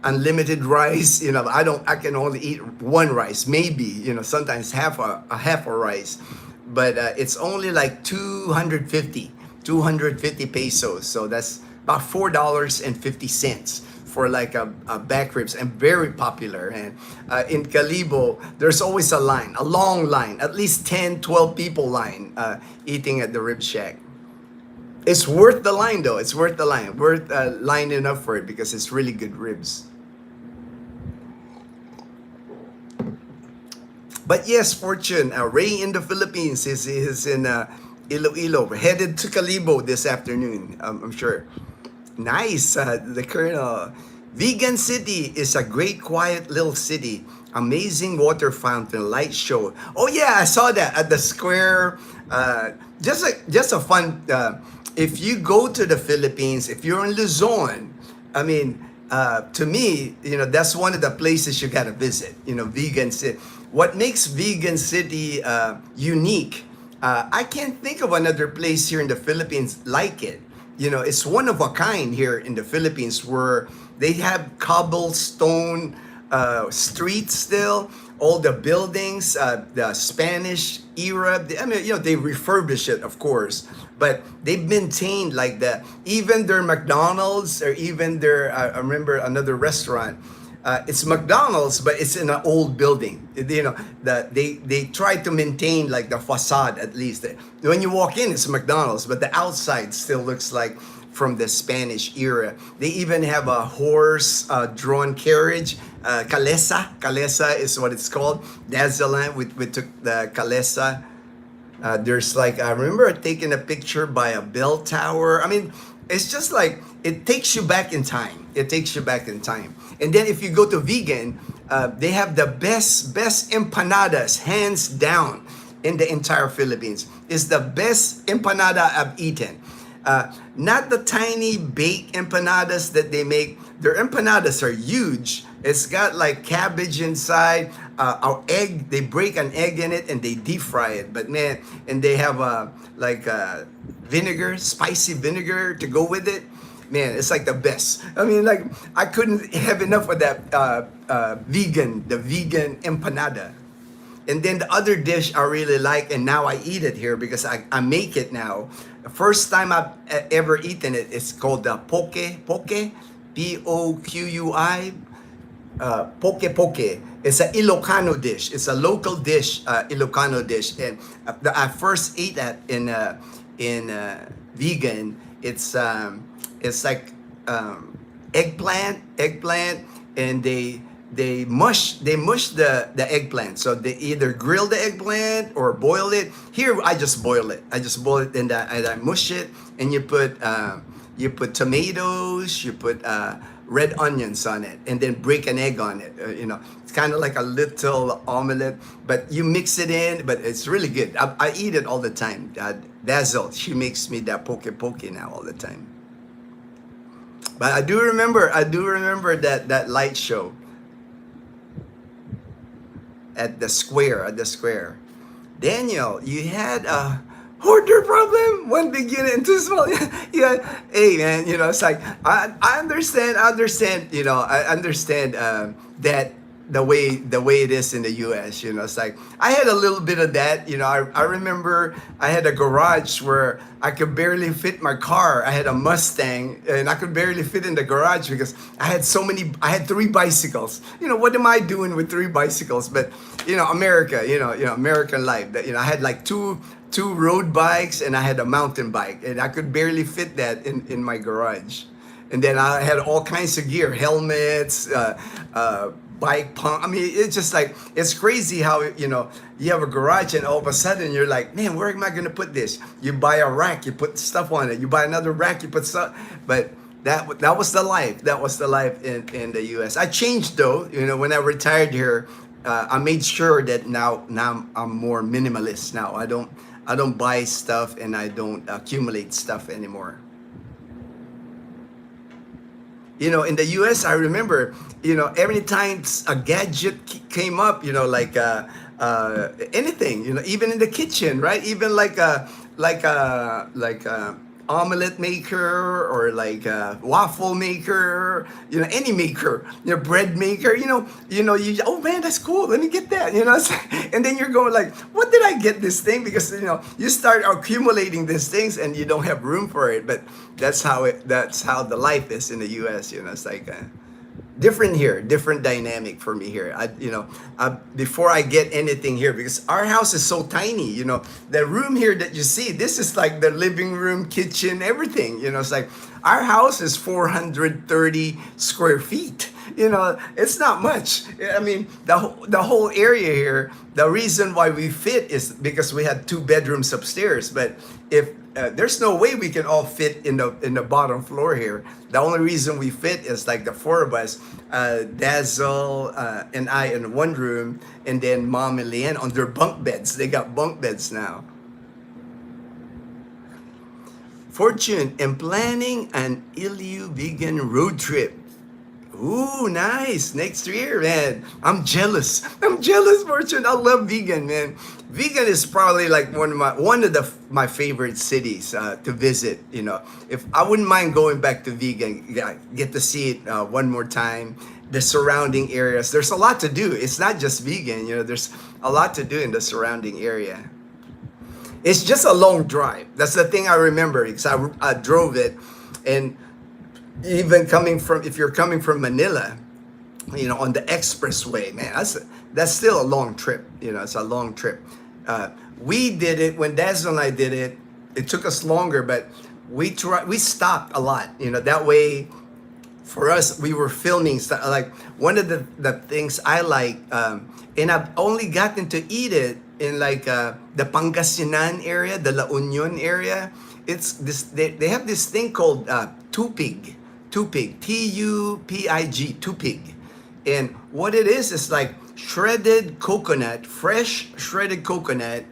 unlimited rice. I can only eat one rice, maybe. Sometimes half a rice, but it's only like 250 pesos. So that's about $4.50 for like a back ribs, and very popular. And in Calibo, there's always a long line, at least 10-12 people line eating at the Rib Shack. It's worth the line though. It's worth the line. Worth lining up for it because it's really good ribs. But yes, Fortune, Ray in the Philippines is in Iloilo. We're headed to Calibo this afternoon, I'm sure. Nice. The Colonel. Vegan City is a great, quiet little city. Amazing water fountain, light show. Oh yeah, I saw that at the square. Just a fun. If you go to the Philippines, if you're in Luzon, I mean, to me, that's one of the places you gotta visit. Vegan City. what makes Vegan City unique, I can't think of another place here in the Philippines like it. You know, it's one of a kind here in the Philippines where they have cobblestone streets still, all the buildings, the Spanish era. I mean, you know, they refurbish it, of course, but they've maintained like that. Even their McDonald's or even their, I remember another restaurant. It's McDonald's, but it's in an old building. You know, they try to maintain like the facade at least. When you walk in, it's McDonald's, but the outside still looks like from the Spanish era. They even have a horse drawn carriage. Calesa is what it's called. That's the land we took the Calesa. There's like, I remember taking a picture by a bell tower. I mean, it's just like, it takes you back in time. It takes you back in time. And then if you go to vegan, they have the best empanadas, hands down, in the entire Philippines. It's the best empanada I've eaten. Not the tiny baked empanadas that they make. Their empanadas are huge. It's got like cabbage inside, our egg. They break an egg in it and they deep fry it. But man, and they have like vinegar, spicy vinegar to go with it. Man, it's like the best. I mean, like I couldn't have enough of that the vegan empanada. And then the other dish I really like, and now I eat it here because I make it now. The first time I've ever eaten it, it's called the poke, P-O-Q-U-I, poke. It's an Ilocano dish. It's a local dish, Ilocano dish. And I first ate that in vegan. It's like eggplant, and they mush the eggplant. So they either grill the eggplant or boil it. Here I just boil it. And I mush it, and you put tomatoes, you put red onions on it, and then break an egg on it. You know, it's kind of like a little omelette, but you mix it in. But it's really good. I eat it all the time. Dazzle, she makes me that poke now all the time. But I do remember that light show at the square. Daniel, you had a hoarder problem, one big unit and two small. Yeah, hey man, you know, it's like I understand, you know, I understand that the way it is in the US, you know. It's like I had a little bit of that, you know. I remember I had a garage where I could barely fit my car. I had a Mustang and I could barely fit in the garage because I had 3 bicycles. You know, what am I doing with 3 bicycles? But you know, America, you know, American life. That, you know, I had like two road bikes and I had a mountain bike, and I could barely fit that in my garage. And then I had all kinds of gear, helmets, bike pump. I mean, it's just like, it's crazy how, you know, you have a garage and all of a sudden you're like, man, where am I going to put this? You buy a rack, you put stuff on it. You buy another rack, you put stuff. But that was the life. That was the life in the US. I changed though, you know, when I retired here, I made sure that now I'm more minimalist now. I don't buy stuff and I don't accumulate stuff anymore. You know, in the US, I remember, you know, every time a gadget came up, you know, like anything, you know, even in the kitchen, right? Even like a omelet maker or like a waffle maker, you know, any maker, you know, bread maker, you know, oh man, that's cool. Let me get that, you know. And then you're going like, what did I get this thing? Because, you know, you start accumulating these things and you don't have room for it. But that's how the life is in the US, you know. It's like different here, different dynamic for me here. Before I get anything here, because our house is so tiny, you know, the room here that you see, this is like the living room, kitchen, everything, you know. It's like our house is 430 square feet. You know, it's not much. I mean, the whole area here, the reason why we fit is because we had 2 bedrooms upstairs. But if there's no way we can all fit in the bottom floor here. The only reason we fit is like the 4 of us, Dazzle and I in one room, and then Mom and Leanne on their bunk beds. They got bunk beds now. Fortune, am planning an Ilu vegan road trip. Ooh, nice. Next year, man. I'm jealous. I'm jealous, Fortune. I love vegan, man. Vegan is probably like my favorite cities to visit. You know, if I wouldn't mind going back to vegan, yeah, get to see it one more time. The surrounding areas. There's a lot to do. It's not just vegan. You know, there's a lot to do in the surrounding area. It's just a long drive. That's the thing I remember because I drove it, and even if you're coming from Manila, you know, on the expressway, man, that's still a long trip. You know, it's a long trip. We did it when Dazzle and I did it. It took us longer, but we stopped a lot. You know, that way for us, we were filming stuff. Like one of the things I like, and I've only gotten to eat it in like the Pangasinan area, the La Union area. It's this. They have this thing called tupig, Tupig, tupig, and what it is like shredded coconut, fresh shredded coconut.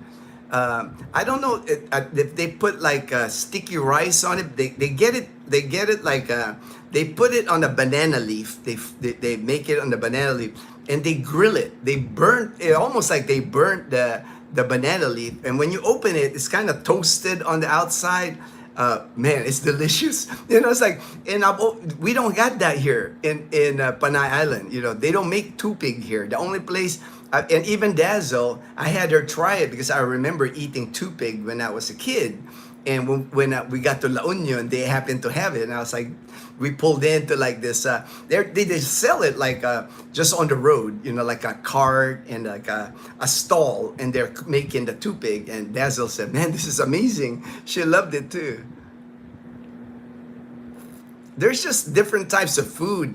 I don't know if they put like sticky rice on it. They get it like they put it on a banana leaf. They make it on the banana leaf and they grill it. They burn it almost like they burnt the banana leaf. And when you open it, it's kind of toasted on the outside. Man, it's delicious. You know, it's like, and we don't got that here in Panay Island. You know, they don't make tupig here. The only place, and even Dazzle, I had her try it because I remember eating tupig when I was a kid. And when we got to La Union, they happened to have it, and I was like, we pulled into like this. They just sell it like just on the road, you know, like a cart and like a stall, and they're making the tupig. And Dazzle said, "Man, this is amazing." She loved it too. There's just different types of food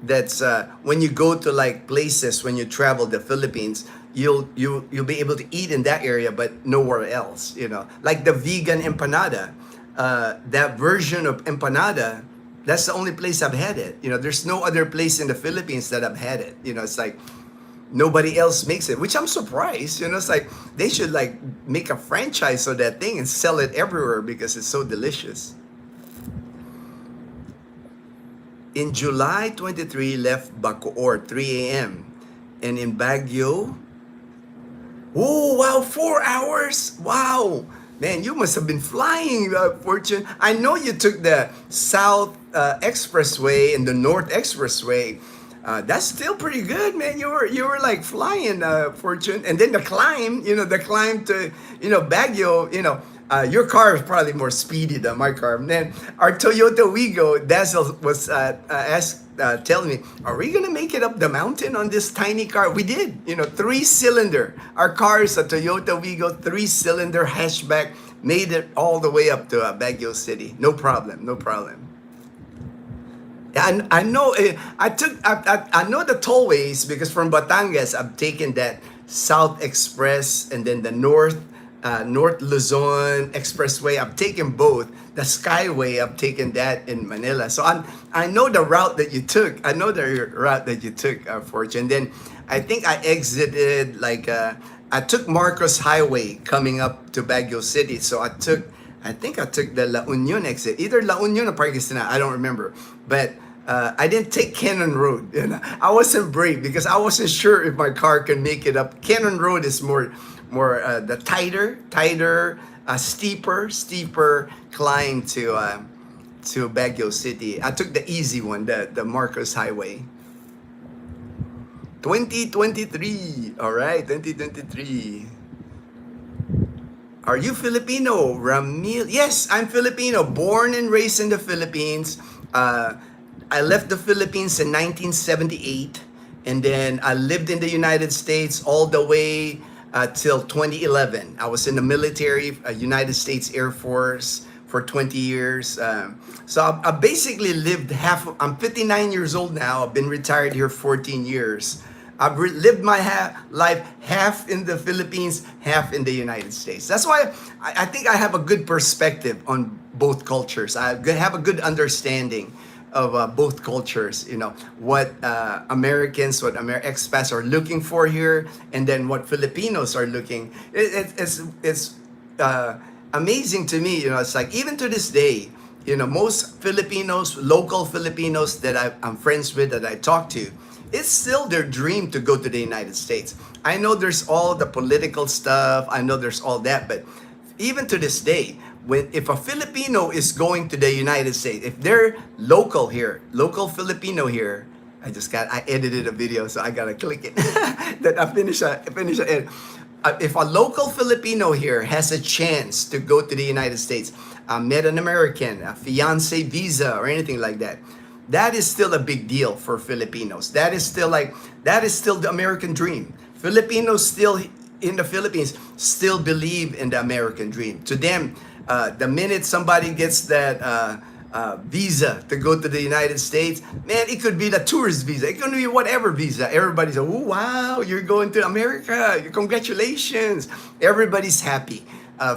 that's when you go to like places, when you travel the Philippines, you'll be able to eat in that area but nowhere else, you know, like the vegan empanada, that version of empanada, that's the only place I've had it. You know, there's no other place in the Philippines that I've had it. You know, it's like nobody else makes it, which I'm surprised. You know, it's like they should like make a franchise of that thing and sell it everywhere because it's so delicious. In July 23, left Bacoor 3 a.m. and in Baguio. Oh, wow, 4 hours. Wow. Man, you must have been flying, Fortune. I know you took the South Expressway and the North Expressway. That's still pretty good, man. You were like flying, Fortune. And then the climb to, Baguio, your car is probably more speedy than my car. And then our Toyota Wigo, Dazzle was telling me, are we gonna make it up the mountain on this tiny car? We did, 3-cylinder. Our car is a Toyota Wigo 3-cylinder hatchback, made it all the way up to Baguio City. No problem. And I know I know the tollways because from Batangas I've taken that South Express and then the North Luzon Expressway. I've taken both. The Skyway, I've taken that in Manila. So I know the route that you took. Fortune. Then I think I exited I took Marcos Highway coming up to Baguio City. So I think I took the La Union exit, either La Union or Pangasinan. I don't remember, but I didn't take Cannon Road. I wasn't brave because I wasn't sure if my car can make it up. Cannon Road is more the tighter, steeper climb to Baguio City. I took the easy one, the Marcos Highway. 2023. All right, 2023. Are you Filipino, Ramil? Yes, I'm Filipino, born and raised in the Philippines. I left the Philippines in 1978, and then I lived in the United States all the way till 2011. I was in the military, United States Air Force for 20 years. So I basically lived I'm 59 years old now. I've been retired here 14 years. I've lived my life half in the Philippines, half in the United States. That's why I think I have a good perspective on both cultures. I have a good understanding of both cultures, what Americans, what expats are looking for here, and then what Filipinos are looking. It's amazing to me, it's like even to this day, Most Filipinos, local Filipinos that I'm friends with, that I talk to, it's still their dream to go to the United States. I know there's all the political stuff, I know there's all that, but even to this day, if a Filipino is going to the United States, if they're local here, local Filipino here, I edited a video, so I gotta click it. That I finish it. If a local Filipino here has a chance to go to the United States, met an American, a fiance visa, or anything like that, that is still a big deal for Filipinos. That is still the American dream. Filipinos still in the Philippines still believe in the American dream. To them, the minute somebody gets that visa to go to the United States, man, it could be the tourist visa, it could be whatever visa. Everybody's like, oh wow, you're going to America, congratulations. Everybody's happy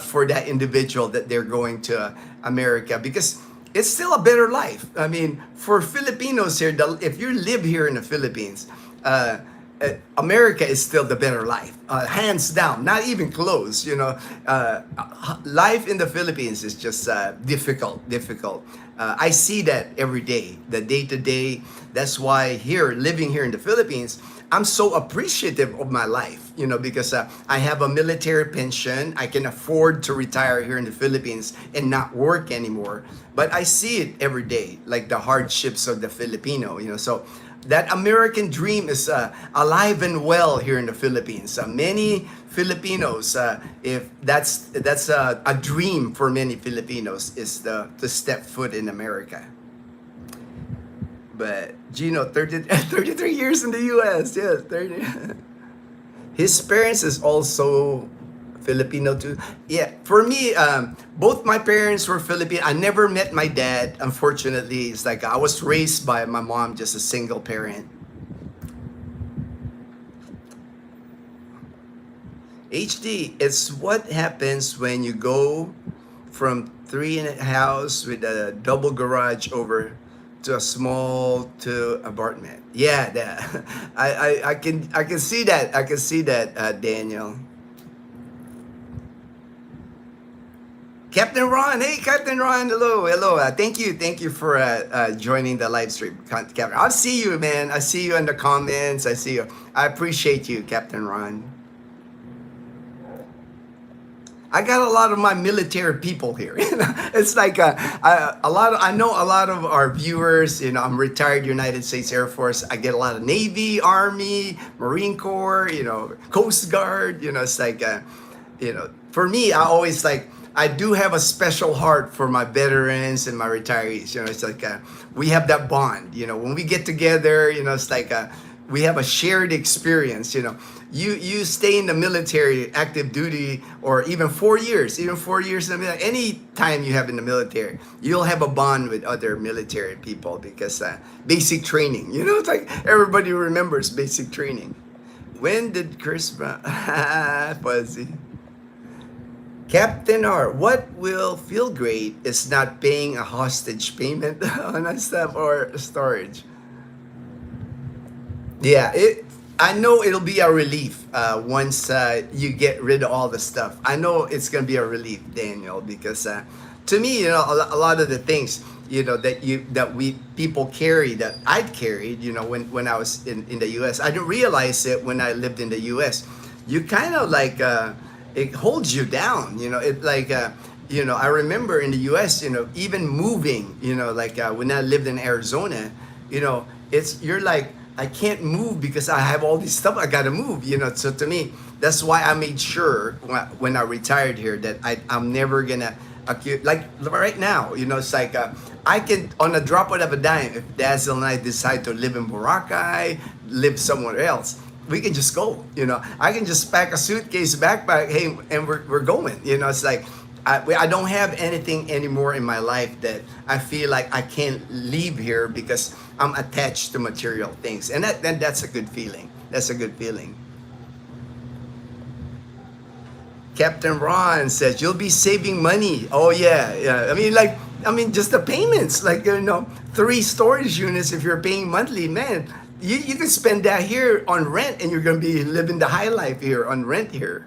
for that individual that they're going to America, because it's still a better life. I mean, for Filipinos here, if you live here in the Philippines, America is still the better life, hands down, not even close. Life in the Philippines is just difficult. I see that every day, the day to day. That's why living here in the Philippines, I'm so appreciative of my life, because I have a military pension. I can afford to retire here in the Philippines and not work anymore. But I see it every day, like the hardships of the Filipino, so that American dream is alive and well here in the Philippines. Many Filipinos, if that's a dream for many Filipinos, is to step foot in America. But Ginno, 33 years in the U.S. Yes, 30. His parents is also Filipino too. Yeah, for me, both my parents were Filipino. I never met my dad, unfortunately. It's like I was raised by my mom, just a single parent. HD, it's what happens when you go from three in a house with a double garage over to a small apartment. Yeah, I can see that. I can see that, Daniel. Captain Ron, hey Captain Ron, hello. Thank you for joining the live stream, Captain. I'll see you, man. I see you in the comments. I see you. I appreciate you, Captain Ron. I got a lot of my military people here. It's like I know a lot of our viewers. I'm retired United States Air Force. I get a lot of Navy, Army, Marine Corps, Coast Guard. It's like, for me, I do have a special heart for my veterans and my retirees. It's like we have that bond. When we get together, it's like we have a shared experience. You stay in the military, active duty, or even 4 years, in the military. Any time you have in the military, you'll have a bond with other military people because basic training. It's like everybody remembers basic training. When did Christmas? Fuzzy. Captain R, what will feel great is not paying a hostage payment on a stuff or storage. Yeah, I know it'll be a relief once you get rid of all the stuff. I know it's gonna be a relief, Daniel, because to me, a lot of the things that we people carry, that I'd carried, when I was in the U.S. I didn't realize it when I lived in the U.S. You kind of like it holds you down, It like I remember in the U.S. Even moving, when I lived in Arizona, you're like, I can't move because I have all this stuff I gotta move, So to me, that's why I made sure when I retired here that I'm never gonna like right now, it's like I can, on a drop of a dime, if Dazzle and I decide to live in Boracay, live somewhere else, we can just go. I can just pack a suitcase, backpack, hey, and we're going. It's like I don't have anything anymore in my life that I feel like I can't leave here because I'm attached to material things, and that's a good feeling. That's a good feeling. Captain Ron says you'll be saving money. Oh yeah. I mean, just the payments, 3 storage units. If you're paying monthly, man, you can spend that here on rent, and you're gonna be living the high life here on rent here.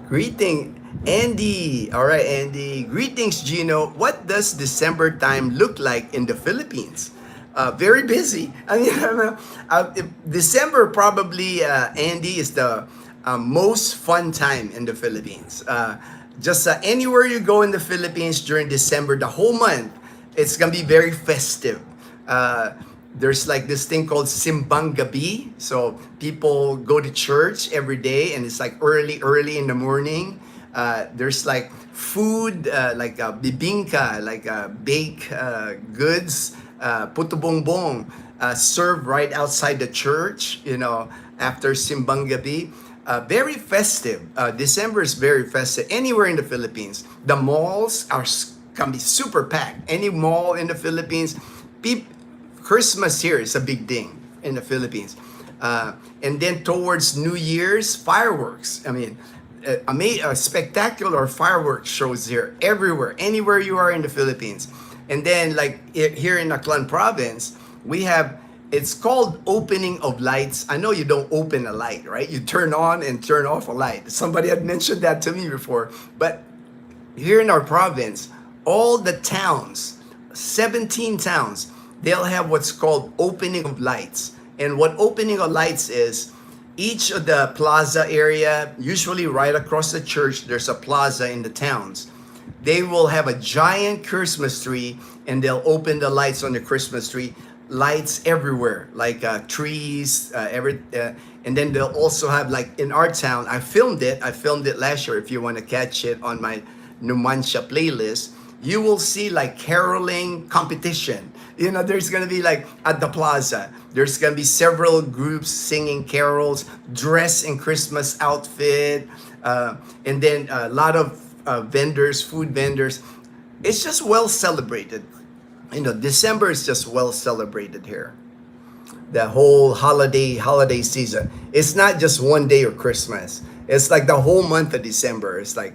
Greeting Andy. All right, Andy. Greetings, Gino. What does December time look like in the Philippines? Very busy. I mean, December probably, Andy, is the most fun time in the Philippines. Just anywhere you go in the Philippines during December, the whole month, it's gonna be very festive. Uh, there's like this thing called Simbang Gabi. So people go to church every day, and it's like early in the morning. There's like food, like bibingka, like baked goods, puto bongbong, served right outside the church, after Simbang Gabi. Very festive. December is very festive anywhere in the Philippines. The malls can be super packed. Any mall in the Philippines, Christmas here is a big thing in the Philippines. And then towards New Year's, fireworks. I mean, spectacular fireworks shows here everywhere, anywhere you are in the Philippines. And then, like here in Aklan province, we have, it's called opening of lights. I know you don't open a light, right? You turn on and turn off a light. Somebody had mentioned that to me before. But here in our province, all the towns, 17 towns, they'll have what's called opening of lights. And what opening of lights is, each of the plaza area, usually right across the church, there's a plaza in the towns. They will have a giant Christmas tree, and they'll open the lights on the Christmas tree. Lights everywhere, like trees, and then they'll also have, like in our town, I filmed it last year. If you want to catch it on my Numancia playlist, you will see like caroling competition. There's gonna be, like at the plaza, there's gonna be several groups singing carols, dressed in Christmas outfit, and then a lot of vendors, food vendors. It's just well celebrated. December is just well celebrated here. The whole holiday season. It's not just one day of Christmas. It's like the whole month of December. It's like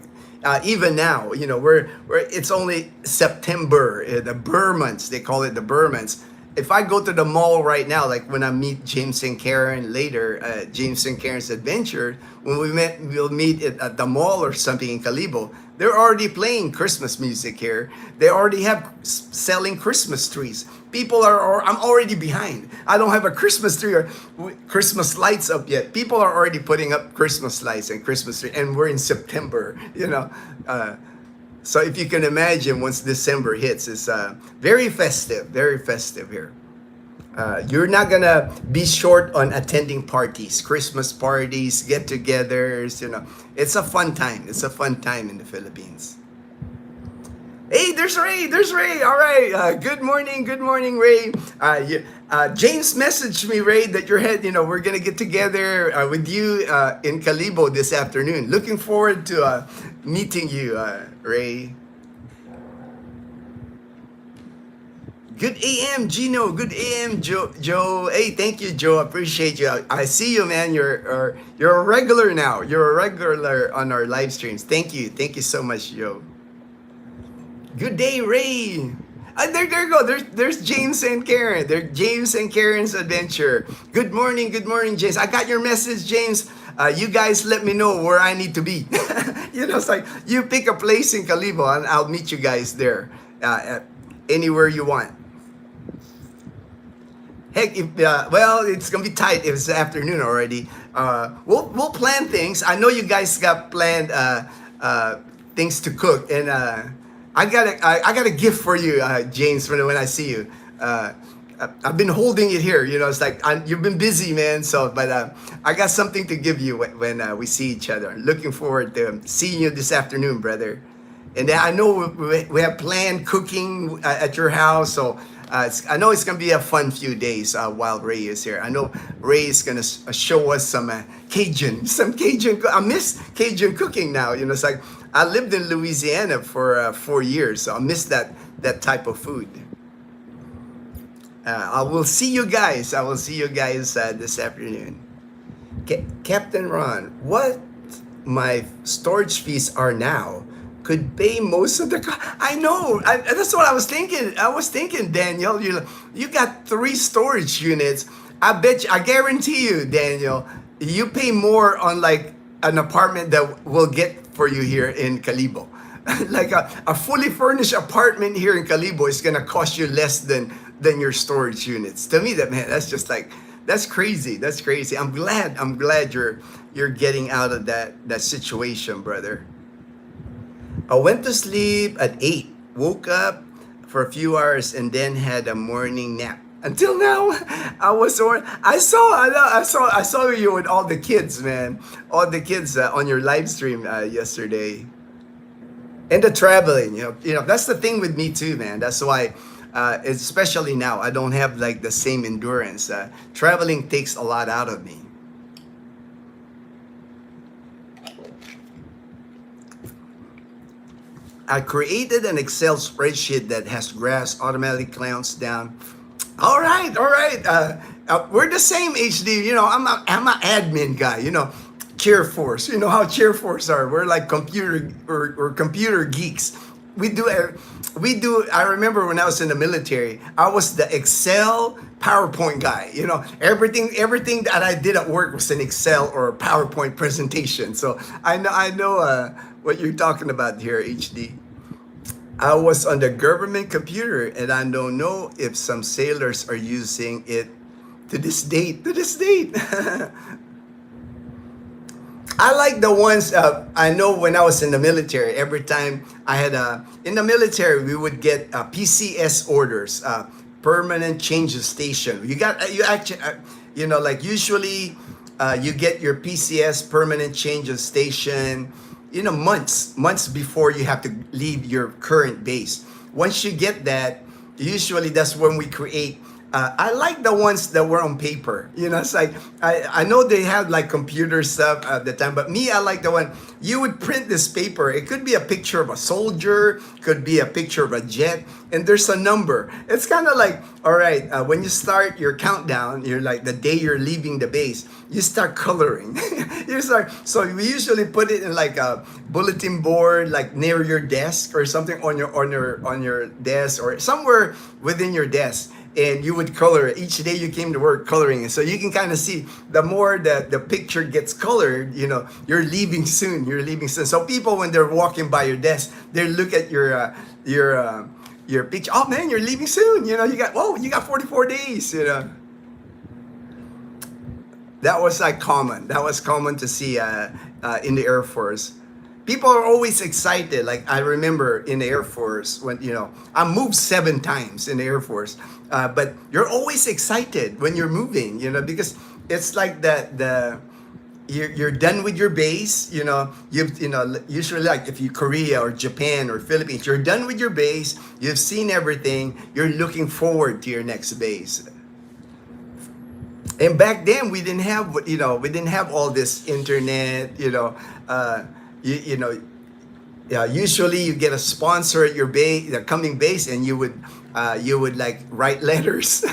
even now, we're it's only September, the Burr months. They call it the Burr months. If I go to the mall right now, like when I meet James and Karen later, James and Karen's Adventure, when we'll meet at the mall or something in Calibo, they're already playing Christmas music here. They already have selling Christmas trees. I'm already behind. I don't have a Christmas tree or Christmas lights up yet. People are already putting up Christmas lights and Christmas tree, and we're in September, So if you can imagine, once December hits, it's very festive here. You're not gonna be short on attending parties, Christmas parties, get-togethers. It's a fun time. It's a fun time in the Philippines. Hey, there's Ray. All right. Good morning, Ray. James messaged me, Ray, that we're gonna get together with you in Calibo this afternoon. Looking forward to meeting you, Ray. Good AM, Gino. Good AM, Joe. Hey, thank you, Joe. Appreciate you. I see you, man. You're a regular now. You're a regular on our live streams. Thank you so much, Joe. Good day, Ray. There you go. There's James and Karen. There's James and Karen's Adventure. Good morning, James. I got your message, James. You guys let me know where I need to be. It's like you pick a place in Calibo and I'll meet you guys there. Anywhere you want. Heck, it's gonna be tight if it's the afternoon already. We'll plan things. I know you guys got planned things to cook, and I got a gift for you, James. When I see you, I've been holding it here. It's like you've been busy, man. But I got something to give you when we see each other. I'm looking forward to seeing you this afternoon, brother. And I know we have planned cooking at your house, so I know it's gonna be a fun few days while Ray is here. I know Ray is gonna show us some Cajun. I miss Cajun cooking now. It's like I lived in Louisiana for 4 years, so I miss that type of food. I will see you guys. This afternoon. Captain Ron, what my storage fees are now could pay most of the I know. That's what I was thinking. Daniel, you got 3 storage units. I guarantee you, Daniel, you pay more on like an apartment that will get for you here in Calibo. Like a fully furnished apartment here in Calibo is gonna cost you less than your storage units. To me, that man, that's just like, that's crazy. That's crazy. I'm glad you're getting out of that situation, brother. I went to sleep at 8, woke up for a few hours, and then had a morning nap. Until now, I saw you with all the kids, man. All the kids on your live stream yesterday. And the traveling, that's the thing with me too, man. That's why, especially now, I don't have like the same endurance. Traveling takes a lot out of me. I created an Excel spreadsheet that has graphs automatically counts down. All right. We're the same, HD. I'm an admin guy. Chairforce. You know how Chairforce are. We're like computer geeks. We do. I remember when I was in the military, I was the Excel PowerPoint guy. Everything that I did at work was an Excel or a PowerPoint presentation. So I know what you're talking about here, HD. I was on the government computer, and I don't know if some sailors are using it to this date. I like the ones I know when I was in the military. Every time I had in the military, we would get PCS orders, permanent change of station. You actually, like usually you get your PCS, permanent change of station, months before you have to leave your current base. Once you get that, usually that's when we create. I like the ones that were on paper. It's like, I know they had like computer stuff at the time, but me, I like the one, you would print this paper. It could be a picture of a soldier, could be a picture of a jet, and there's a number. It's kind of like, all right, when you start your countdown, you're like the day you're leaving the base, you start coloring. So we usually put it in like a bulletin board, like near your desk or something on your desk or somewhere within your desk. And you would color it. Each day you came to work coloring it. So you can kind of see the more that the picture gets colored, you're leaving soon. So people, when they're walking by your desk, they look at your picture. Oh man, you're leaving soon. You got 44 days. That was like common. That was common to see in the Air Force. People are always excited. Like I remember in the Air Force when, I moved 7 times in the Air Force. But you're always excited when you're moving, because it's like you're done with your base, usually like if you Korea or Japan or Philippines, you're done with your base, you've seen everything, you're looking forward to your next base. And back then we didn't have all this internet, usually you get a sponsor at your base, the coming base, and you would like write letters,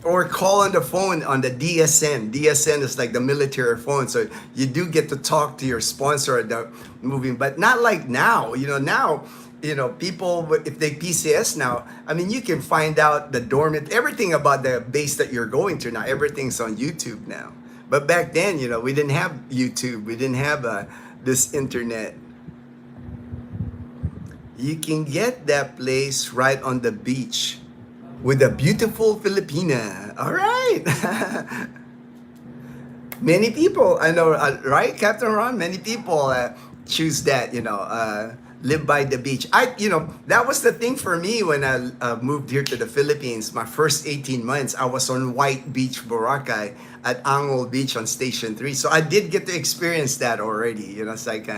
or call on the phone on the DSN. DSN is like the military phone, so you do get to talk to your sponsor at the moving, but not like now. Now, people, if they PCS now, I mean, you can find out the dormant, everything about the base that you're going to now. Everything's on YouTube now. But back then, we didn't have YouTube. We didn't have this internet. You can get that place right on the beach with a beautiful Filipina. All right. Many people, I know, right, Captain Ron? Many people choose that, live by the beach. That was the thing for me when I moved here to the Philippines. My first 18 months, I was on White Beach, Boracay at Angol Beach on Station 3. So I did get to experience that already. It's like,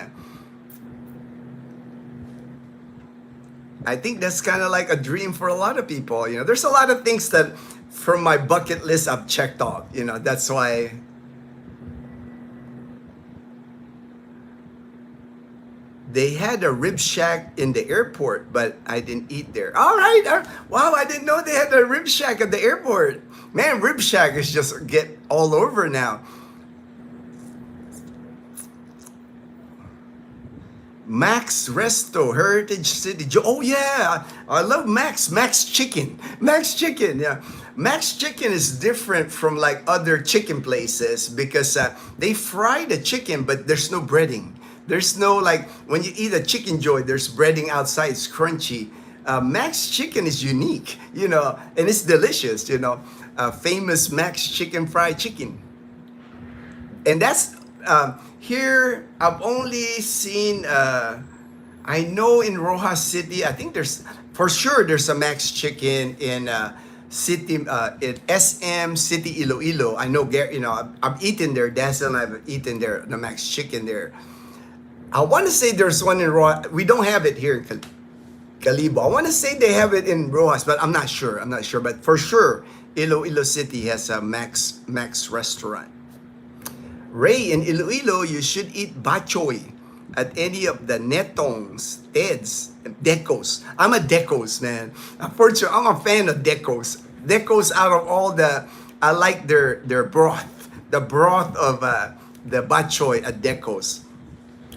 I think that's kind of like a dream for a lot of people. There's a lot of things that from my bucket list I've checked off. That's why. They had a rib shack in the airport, but I didn't eat there. All right. Wow, I didn't know they had a rib shack at the airport. Man, rib shack is just get all over now. Max Resto, Heritage City. Oh yeah, I love Max Chicken. Yeah. Max Chicken is different from like other chicken places because they fry the chicken, but there's no breading. There's no like when you eat a chicken joint, there's breading outside, it's crunchy. Max Chicken is unique, and it's delicious, famous Max Chicken fried chicken. And that's here. I've only seen. I know in Rojas City. I think for sure there's a Max Chicken in city in SM City Iloilo. I know. I've eaten there. Dazzle and I've eaten there. The Max Chicken there. I want to say there's one in Rojas. We don't have it here in Calibo. I want to say they have it in Rojas, but I'm not sure. But for sure, Iloilo City has a Max restaurant. Ray, in Iloilo, you should eat bachoy at any of the Netongs, Teds, Decos. I'm a Decos, man. Unfortunately, I'm a fan of Decos. Decos, out of all I like their broth. The broth of the bachoy at Decos.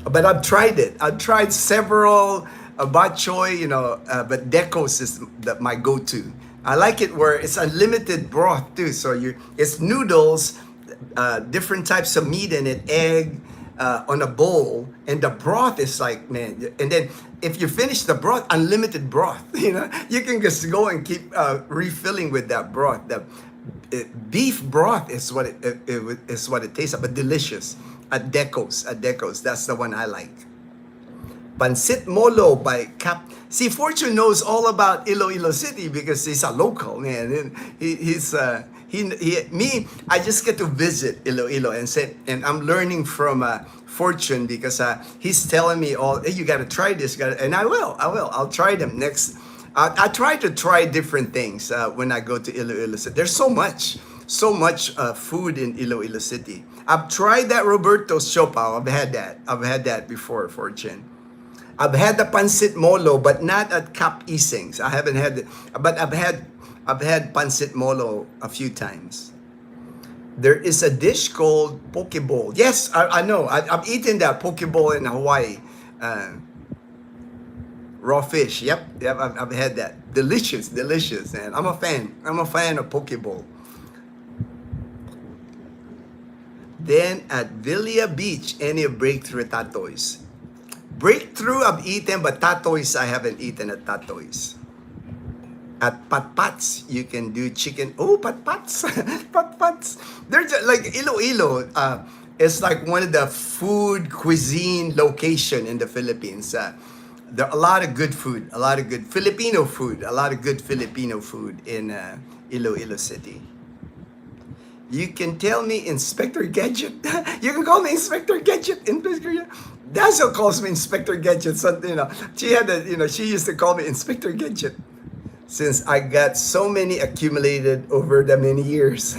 But I've tried it. I've tried several bachoy, but Decos is my go-to. I like it where it's unlimited broth too. So it's noodles, different types of meat in it, egg on a bowl, and the broth is like, man. And then if you finish the broth, unlimited broth, you can just go and keep refilling with that broth. The beef broth is what it tastes like, but delicious. At Decos, that's the one I like. Pancit Molo by Cap. See, Fortune knows all about Iloilo City because he's a local, man. And I just get to visit Iloilo and I'm learning from Fortune because he's telling me hey, you got to try this, and I will. I'll try them next. I try to try different things when I go to Iloilo City. There's so much food in Iloilo City. I've tried that Roberto's Siopaw. I've had that before, Fortune. I've had the Pancit Molo, but not at Cap Isings. I haven't had it, but I've had Pancit Molo a few times. There is a dish called Poke Bowl. Yes, I know. I've eaten that Poke Bowl in Hawaii. Raw fish. Yep. I've had that. Delicious, man. I'm a fan of Poke Bowl. Then at Villa Beach, any Breakthrough Tatoys? Breakthrough I've eaten, but Tatoys I haven't eaten at Tatoys. At Patpats, you can do chicken. Oh, Patpats. Patpats. There's like Iloilo. It's like one of the food cuisine location in the Philippines. There are a lot of good food, a lot of good Filipino food in Iloilo City. You can tell me Inspector Gadget. You can call me Inspector Gadget. Dazzle calls me Inspector Gadget. So, she used to call me Inspector Gadget since I got so many accumulated over the many years.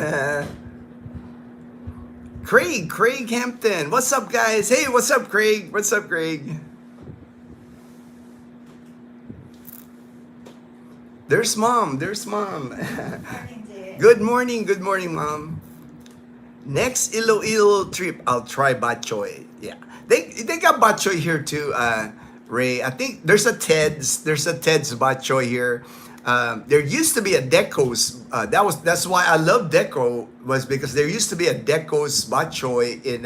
Craig Hampton. What's up, guys? Hey, what's up, Craig? There's mom. Good morning, Mom. Next Iloilo trip, I'll try bachoy. Yeah, they got bachoy here too, Ray. I think there's a Ted's bachoy here. There used to be a Decos. That's why I love Deco, was because there used to be a Decos bachoy in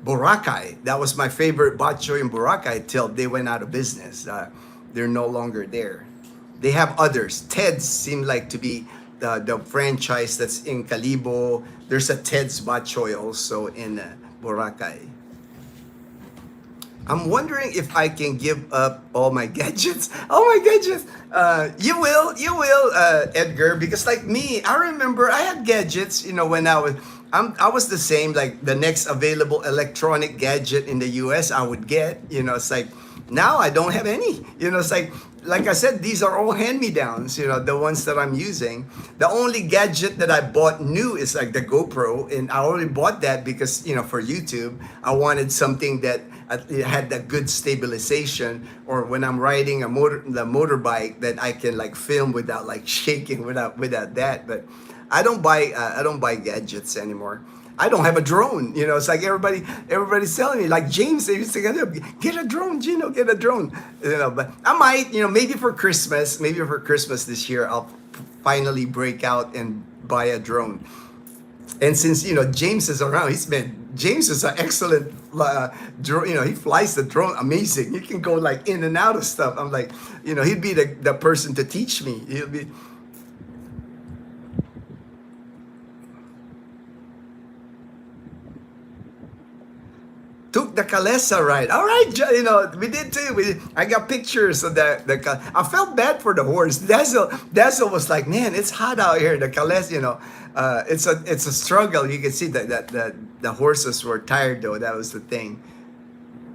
Boracay. That was my favorite bachoy in Boracay till they went out of business. They're no longer there. They have others. Ted's seem like to be the franchise that's in Calibo. There's a Ted's Bachoy also in Boracay. I'm wondering if I can give up all my gadgets. You will, Edgar, because like me, I remember I had gadgets, when I was the same, like the next available electronic gadget in the US I would get, it's like, now I don't have any, it's like I said, these are all hand-me-downs, the ones that I'm using. The only gadget that I bought new is like the GoPro, and I only bought that because, for YouTube, I wanted something that had that good stabilization, or when I'm riding the motorbike, that I can like film without like shaking, without that. But I don't buy gadgets anymore. I don't have a drone. It's like everybody's telling me, like James, they used to get a drone, Ginno, get a drone. But I might, maybe for Christmas this year, I'll finally break out and buy a drone. And since, James is around, James is an excellent he flies the drone. Amazing. He can go like in and out of stuff. I'm like, he'd be the person to teach me. He'll be. Took the Calesa ride. All right, we did too. I got pictures of I felt bad for the horse. Dazzle was like, man, it's hot out here. The Calesa, it's a struggle. You can see that the horses were tired though. That was the thing.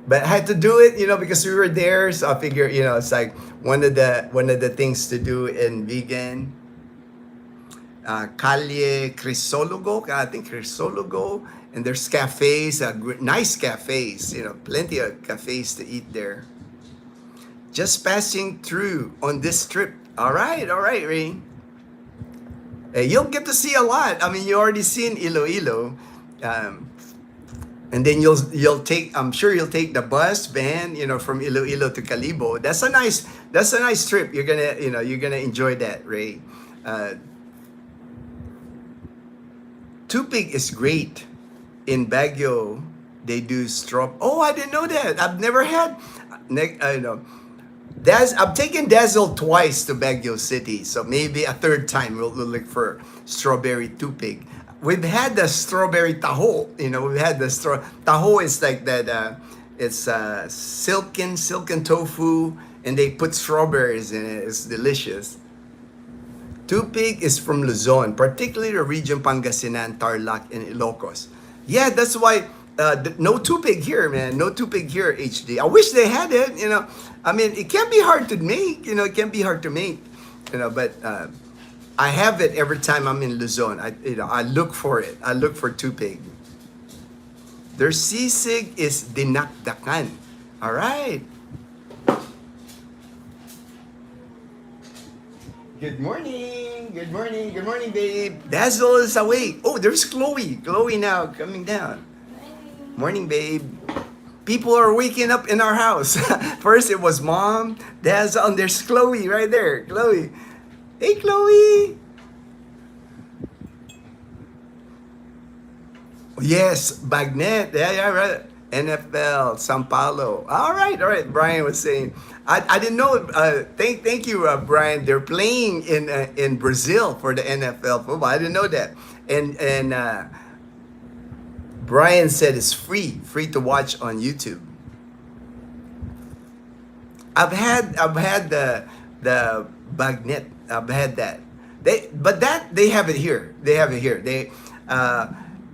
But I had to do it, because we were there. So I figure, it's like one of the things to do in vegan. Calle Crisologo, I think Crisologo. And there's cafes, nice cafes, plenty of cafes to eat there. Just passing through on this trip. All right, Ray. Hey, you'll get to see a lot. I mean, you already seen Iloilo. And then you'll take, I'm sure you'll take the bus, van, from Iloilo to Calibo. That's a nice trip. You're gonna enjoy that, Ray. Tupig is great. In Baguio, they do Oh, I didn't know that. I've never had. I'm taking Dazzle twice to Baguio City, so maybe a third time we'll look for strawberry tupig. We've had the strawberry taho. We've had the taho is like that. It's silken tofu, and they put strawberries in it. It's delicious. Tupig is from Luzon, particularly the region Pangasinan, Tarlac, and Ilocos. Yeah, that's why no tupig here, man. No tupig here, HD. I wish they had it, I mean, it can't be hard to make, it can't be hard to make, but I have it every time I'm in Luzon. I look for it. I look for tupig. Their sisig is dinakdakan. All right. Good morning, babe. Dazzle is awake. Oh, there's Chloe. Chloe now coming down. Morning, babe. People are waking up in our house. First it was Mom, Dazzle, and there's Chloe right there. Chloe. Hey, Chloe. Yes, Bagnet. Yeah, right. NFL, Sao Paulo. All right. Brian was saying, I didn't know. Thank you, Brian. They're playing in Brazil for the NFL football. I didn't know that. And Brian said it's free to watch on YouTube. I've had the Bagnet. I've had that. They have it here.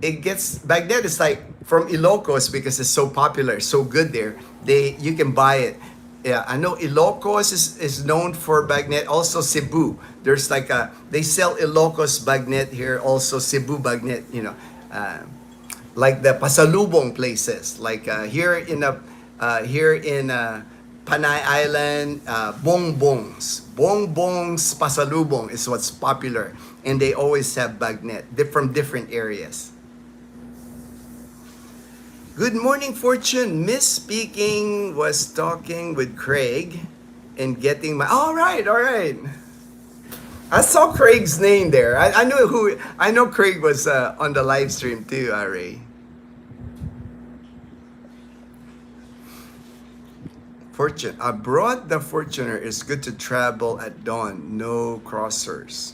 Bagnet is like from Ilocos because it's so popular, so good there. You can buy it. Yeah, I know Ilocos is known for Bagnet. Also Cebu. There's like they sell Ilocos Bagnet here. Also Cebu Bagnet. Like the pasalubong places. Like here in Panay Island, bongbongs pasalubong is what's popular, and they always have Bagnet from different areas. Good morning, Fortune. Miss speaking was talking with Craig and getting my. All right. I saw Craig's name there. I know Craig was on the live stream too, Ray. Fortune. Abroad, the Fortuner is good to travel at dawn. No crossers.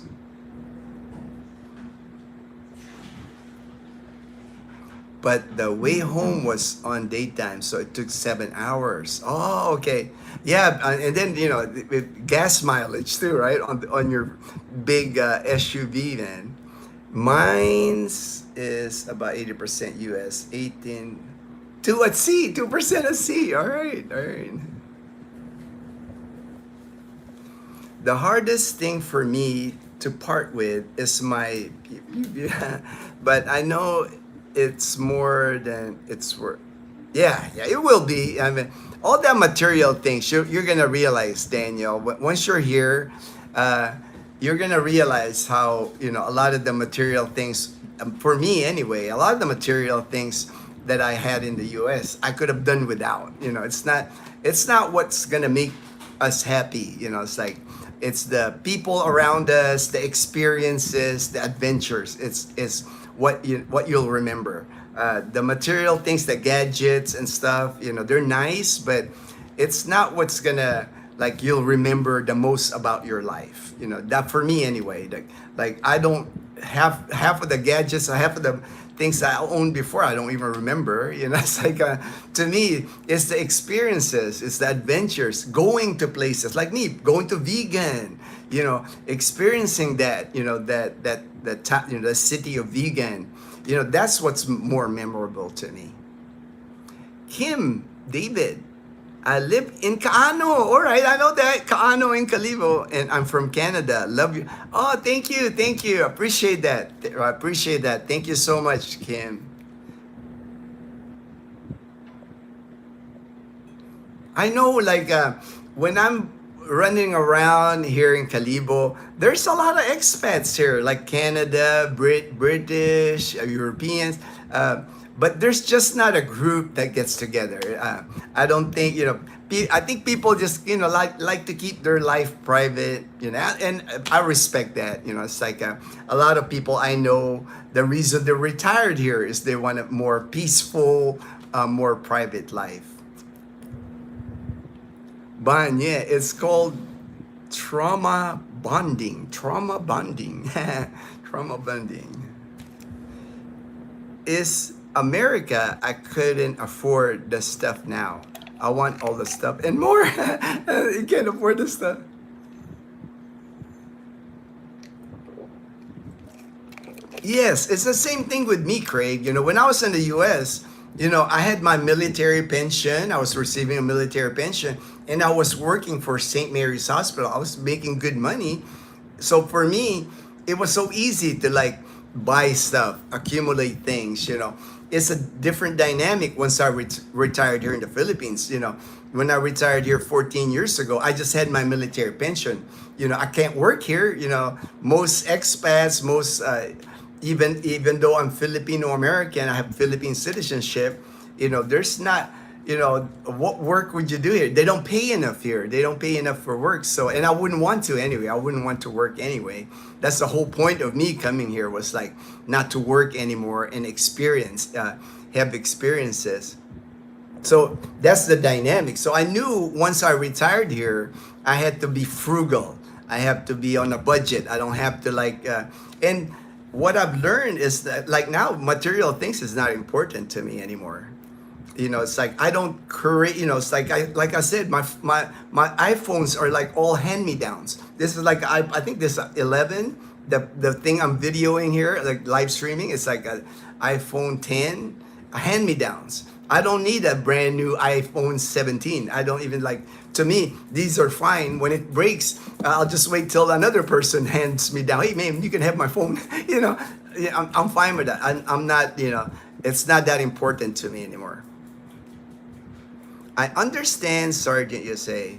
But the way home was on daytime, so it took 7 hours. Oh, okay. Yeah, and then, with gas mileage too, right? On your big SUV, then. Mine's is about 80% US, 2% at sea. All right. The hardest thing for me to part with is my, but I know it's more than it's worth. Yeah, it will be. I mean, all that material things, you're going to realize, Daniel, once you're here, you're going to realize how, a lot of the material things, for me anyway, a lot of the material things that I had in the US, I could have done without. It's not what's going to make us happy. It's like, it's the people around us, the experiences, the adventures. It's what you'll remember. The material things, the gadgets and stuff, you know, they're nice, but it's not what's gonna like you'll remember the most about your life. You know, that for me anyway. Like I don't have half of the gadgets, half of the things I owned before, I don't even remember. You know, it's like to me, it's the experiences, it's the adventures, going to places like me, going to vegan. You know, experiencing that. You know, you know, the city of vegan. You know, that's what's more memorable to me. Kim, David, I live in Kaano. All right, I know that. Kaano in Kalibo. And I'm from Canada. Love you. Oh, thank you. Thank you. Appreciate that. I appreciate that. Thank you so much, Kim. I know, like, when I'm running around here in Kalibo, there's a lot of expats here, like Canada, British, Europeans. But there's just not a group that gets together. I don't think, you know, I think people just, you know, like to keep their life private, you know, and I respect that. You know, it's like a lot of people I know, the reason they're retired here is they want a more peaceful, more private life. But yeah, it's called trauma bonding. Trauma bonding. Trauma bonding. Is America, I couldn't afford the stuff now. I want all the stuff and more. You can't afford the stuff. Yes, it's the same thing with me, Craig. You know, when I was in the US, you know, I had my military pension. I was receiving a military pension and I was working for St. Mary's Hospital. I was making good money. So for me, it was so easy to like buy stuff, accumulate things, you know. It's a different dynamic once I retired here in the Philippines. You know, when I retired here 14 years ago, I just had my military pension. You know, I can't work here. You know, most expats, most even though I'm Filipino American, I have Philippine citizenship. You know, there's not. You know, what work would you do here? They don't pay enough here. They don't pay enough for work. So, and I wouldn't want to anyway. I wouldn't want to work anyway. That's the whole point of me coming here was like not to work anymore and experience, have experiences. So that's the dynamic. So I knew once I retired here, I had to be frugal. I have to be on a budget. I don't have to like, and what I've learned is that like now material things is not important to me anymore. You know, it's like I don't create. You know, it's like I said, my iPhones are like all hand me downs. This is like I think this 11. The thing I'm videoing here, like live streaming, it's like a iPhone 10 hand me downs. I don't need a brand new iPhone 17. I don't even like. To me, these are fine. When it breaks, I'll just wait till another person hands me down. Hey man, you can have my phone. You know, yeah, I'm fine with that. I'm not. You know, it's not that important to me anymore. I understand Sergeant you say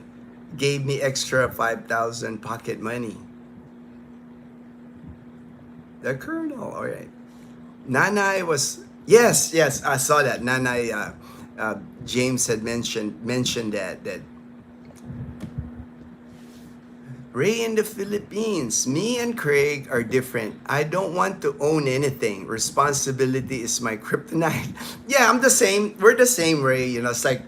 gave me extra 5,000 pocket money. The colonel, all right. Nanay was yes, I saw that. Nanay James had mentioned that Ray in the Philippines, me and Craig are different. I don't want to own anything. Responsibility is my kryptonite. Yeah, I'm the same. We're the same, Ray. You know, it's like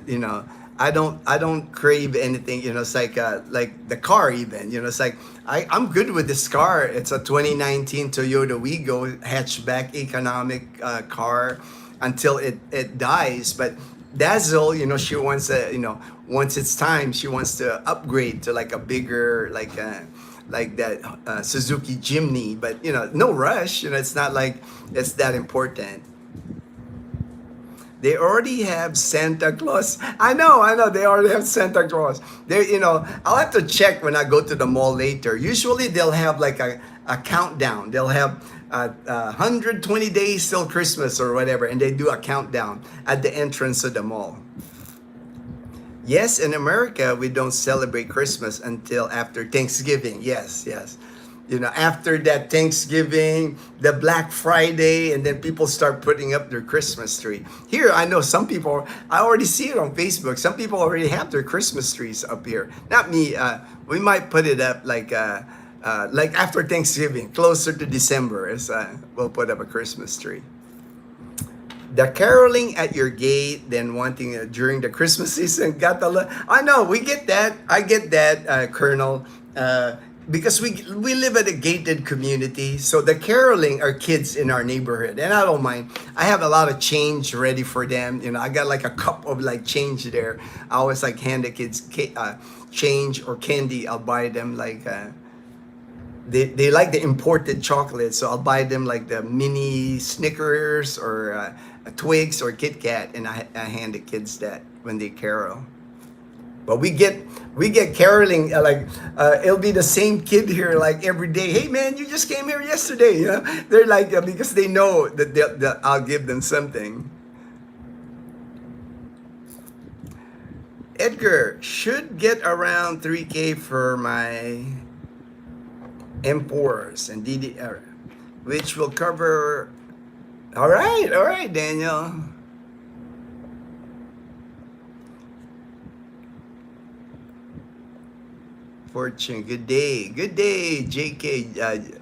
you know, I don't crave anything. You know, it's like the car even. You know, it's like I'm good with this car. It's a 2019 Toyota Wigo hatchback economic car until it dies. But Dazzle, you know, she wants you know, once it's time, she wants to upgrade to like a bigger like that Suzuki Jimny. But you know, no rush. You know, it's not like it's that important. They already have Santa Claus. I know. They already have Santa Claus. They, you know, I'll have to check when I go to the mall later. Usually they'll have like a countdown. They'll have 120 days till Christmas or whatever, and they do a countdown at the entrance of the mall. Yes, in America, we don't celebrate Christmas until after Thanksgiving. Yes. You know, after that Thanksgiving, the Black Friday, and then people start putting up their Christmas tree. Here, I know some people, I already see it on Facebook. Some people already have their Christmas trees up here. Not me. We might put it up like after Thanksgiving, closer to December, we'll put up a Christmas tree. The caroling at your gate, then wanting during the Christmas season. I know we get that. I get that, Colonel. Because we live at a gated community, so the caroling are kids in our neighborhood, and I don't mind. I have a lot of change ready for them. I got like a cup of like change there. I always like hand the kids change or candy. I'll buy them like. They like the imported chocolate, so I'll buy them like the mini Snickers or a Twix or Kit Kat, and I hand the kids that when they carol. But we get caroling it'll be the same kid here like every day. Hey man, you just came here yesterday. They're like because they know that I'll give them something. Edgar should get around 3K for my M4s and DDR, which will cover. All right, Daniel. Fortune, good day, JK,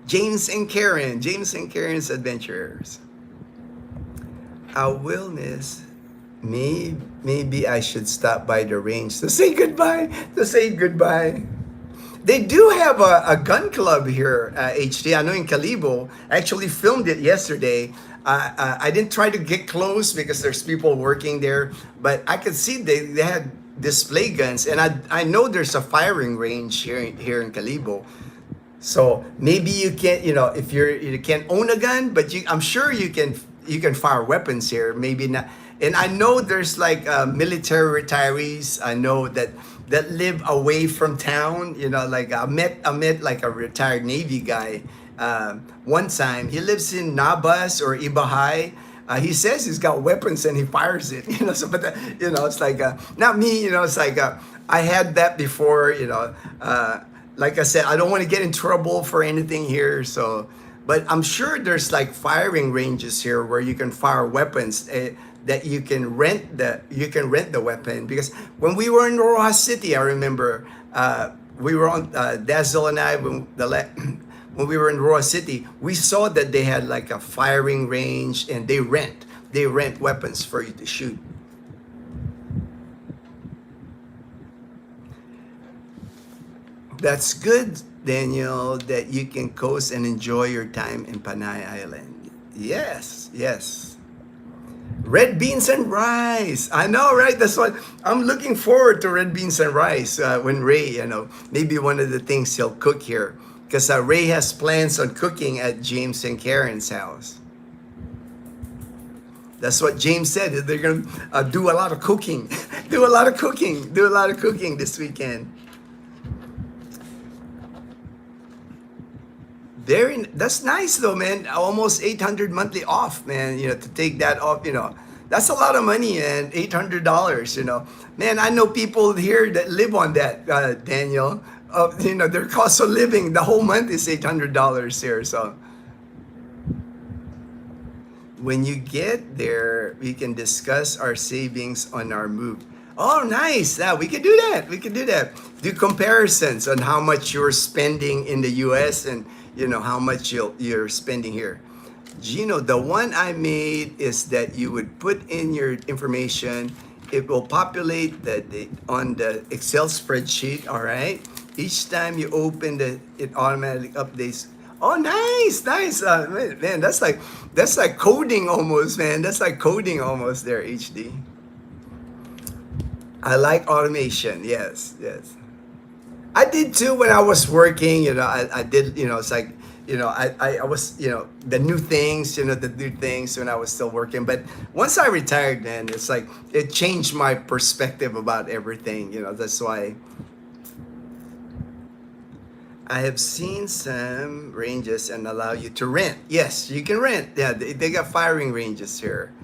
James and Karen's Adventures. I will miss. Maybe I should stop by the range to say goodbye. They do have a gun club here, HD. I know in Calibo. I actually filmed it yesterday. I didn't try to get close because there's people working there, but I could see they had display guns, and I know there's a firing range here in Calibo. So maybe you can, if you can't own a gun, but I'm sure you can fire weapons here. Maybe not. And I know there's like military retirees. I know that live away from town. Like I met like a retired Navy guy one time. He lives in Nabas or Ibahay. He says he's got weapons and he fires it. So but it's like not me. It's like I had that before. Like I said, I don't want to get in trouble for anything here. So, but I'm sure there's like firing ranges here where you can fire weapons. That you can rent the weapon, because when we were in Rojas City, I remember we were on Dazzle and I when we were in Rojas City, we saw that they had like a firing range and they rent weapons for you to shoot. That's good, Daniel, that you can coast and enjoy your time in Panay Island. Yes. Red beans and rice. I know, right? That's what I'm looking forward to. Red beans and rice. When Ray, maybe one of the things he'll cook here, because Ray has plans on cooking at James and Karen's house. That's what James said. They're gonna do a lot of cooking. do a lot of cooking this weekend. That's nice though, man. Almost 800 monthly off, man. To take that off, that's a lot of money, and $800. Man, I know people here that live on that, Daniel. Their cost of living the whole month is $800 here. So when you get there, we can discuss our savings on our move. Oh, nice. Yeah, we could do that. Do comparisons on how much you're spending in the U.S. and how much you're spending here. Ginno, the one I made is that you would put in your information. It will populate on the Excel spreadsheet. All right. Each time you open it automatically updates. Oh, nice. Man, that's like coding almost, man. That's like coding almost there, HD. I like automation. Yes. I did too when I was working. I did. It's like I was the new things. The new things when I was still working. But once I retired, man, it's like it changed my perspective about everything. That's why I have seen some ranges and allow you to rent. Yes, you can rent. Yeah, they got firing ranges here.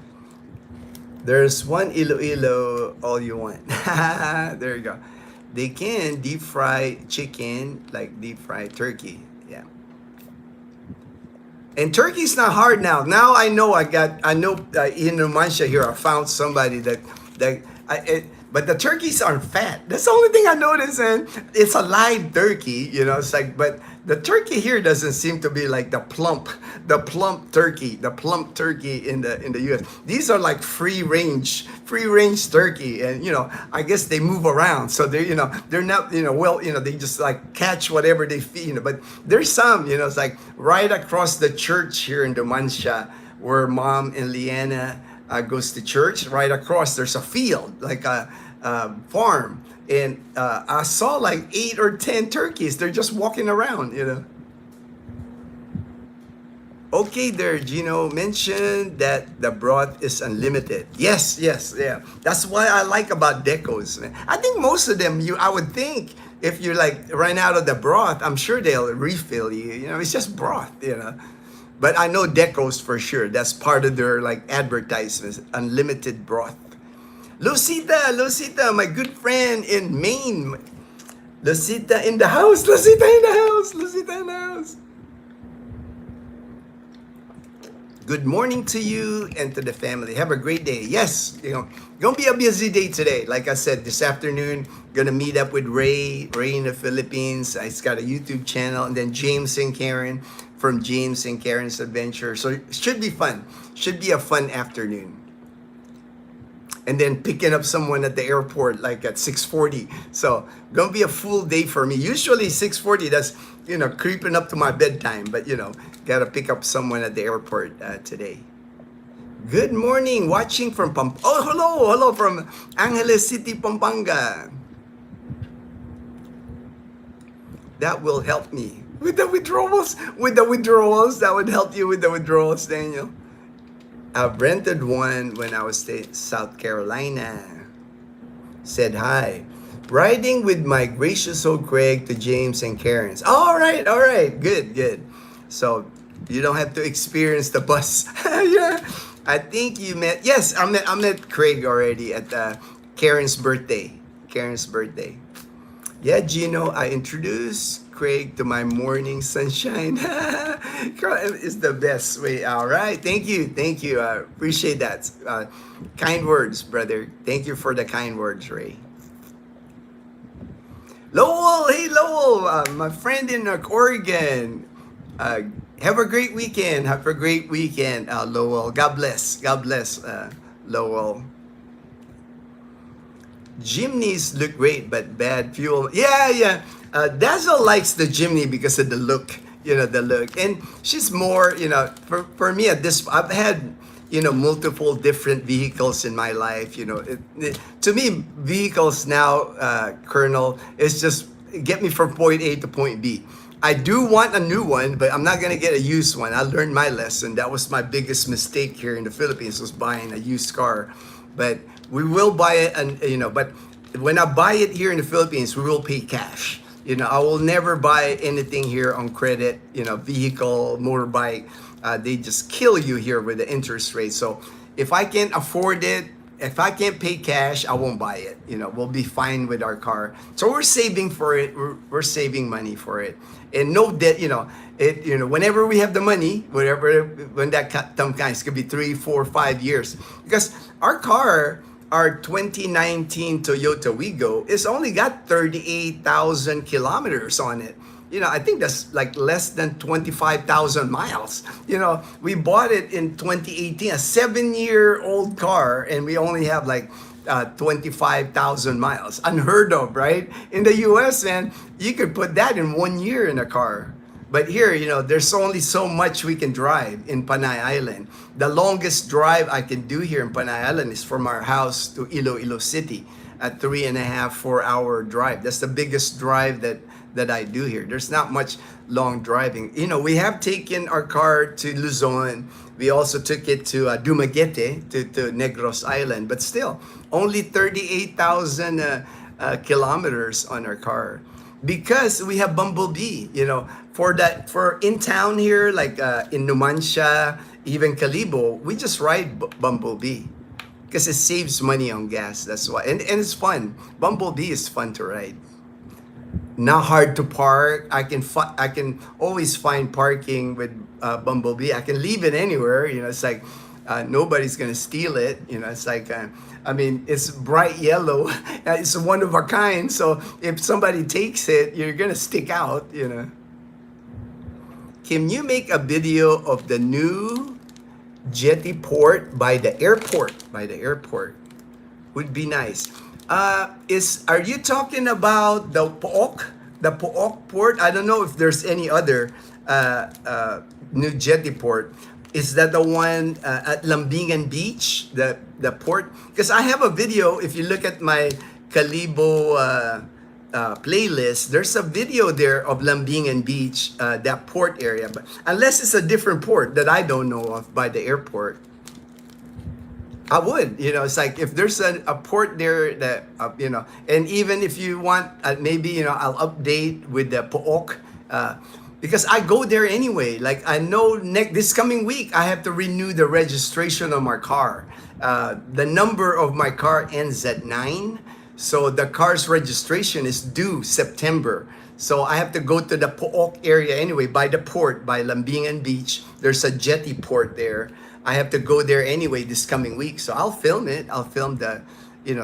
There's one Iloilo, all you want. There you go. They can deep fry chicken, like deep fry turkey. Yeah. And turkey's not hard now. Now I know in Numancia here, I found somebody but the turkeys aren't fat. That's the only thing I noticed, and it's a live turkey, it's like, but The turkey here doesn't seem to be like the plump turkey in the U.S. These are like free range turkey, and I guess they move around, so they're not they just like catch whatever they feed. But there's some it's like right across the church here in Dumansha, where Mom and Leanna goes to church. Right across, there's a field, like a farm. And I saw like 8 or 10 turkeys. They're just walking around. Okay, there, Gino mentioned that the broth is unlimited. Yes, yeah. That's what I like about decos. I think most of them, I would think, if you like run out of the broth, I'm sure they'll refill you. It's just broth. But I know decos for sure. That's part of their like advertisements, unlimited broth. Lucita, my good friend in Maine. Lucita in the house. Good morning to you and to the family. Have a great day. Yes, gonna be a busy day today. Like I said, this afternoon, gonna meet up with Ray in the Philippines. He's got a YouTube channel, and then James and Karen from James and Karen's Adventure. So it should be fun. Should be a fun afternoon. And then picking up someone at the airport like at 6:40. So gonna be a full day for me. Usually 6:40, that's creeping up to my bedtime, but gotta pick up someone at the airport today. Good morning, watching from hello from Angeles City, Pampanga. That will help me with the withdrawals. That would help you with the withdrawals, Daniel. I've rented one when I was in South Carolina. Said hi. Riding with my gracious old Craig to James and Karen's. All right. Good. So you don't have to experience the bus. Yeah. I think you met. Yes, I met Craig already at Karen's birthday. Yeah, Gino, I introduced Craig to my morning sunshine. It's the best way. All right. Thank you. Appreciate that. Kind words, brother. Thank you for the kind words, Ray. Lowell. Hey, Lowell. My friend in Oregon. Have a great weekend. Lowell. God bless, Lowell. Jimneys look great, but bad fuel. Yeah. Dazzle likes the Jimny because of the look, and she's more, for me at this, I've had, multiple different vehicles in my life, to me, vehicles now, Colonel, is just get me from point A to point B. I do want a new one, but I'm not going to get a used one. I learned my lesson. That was my biggest mistake here in the Philippines, was buying a used car. But we will buy it, and but when I buy it here in the Philippines, we will pay cash. I will never buy anything here on credit. Vehicle, motorbike, they just kill you here with the interest rate. So if I can't afford it, if I can't pay cash, I won't buy it. We'll be fine with our car. So we're saving for it. We're saving money for it, and no debt. Whenever we have the money, when that time comes, it could be 3, 4, 5 years, because our 2019 Toyota Wigo is only got 38,000 kilometers on it. I think that's like less than 25,000 miles. We bought it in 2018, a 7-year-old car, and we only have like 25,000 miles. Unheard of, right? In the US, man, you could put that in 1 year in a car. But here, there's only so much we can drive in Panay Island. The longest drive I can do here in Panay Island is from our house to Iloilo City, a 3.5, 4-hour drive. That's the biggest drive that I do here. There's not much long driving. We have taken our car to Luzon. We also took it to Dumaguete, to Negros Island, but still, only 38,000 kilometers on our car. Because we have Bumblebee, for in town here, like in Numancia, even Calibo, we just ride Bumblebee because it saves money on gas. That's why, and it's fun. Bumblebee is fun to ride. Not hard to park. I can always find parking with Bumblebee. I can leave it anywhere. It's like nobody's gonna steal it. It's like. It's bright yellow. It's one of a kind. So if somebody takes it, you're gonna stick out. Can you make a video of the new jetty port by the airport? By the airport would be nice. Are you talking about the Pook? The Pook port? I don't know if there's any other new jetty port. Is that the one at Lambingan Beach, the port? Because I have a video. If you look at my Calibo playlist, there's a video there of Lambingan Beach, that port area. But unless it's a different port that I don't know of by the airport, I would. It's like if there's a port there that, and even if you want, maybe, I'll update with the Pook. Because I go there anyway. Like I know this coming week, I have to renew the registration of my car. The number of my car ends at 9. So the car's registration is due September. So I have to go to the Pook area anyway, by the port, by Lambingan Beach. There's a jetty port there. I have to go there anyway this coming week. So I'll film it. I'll film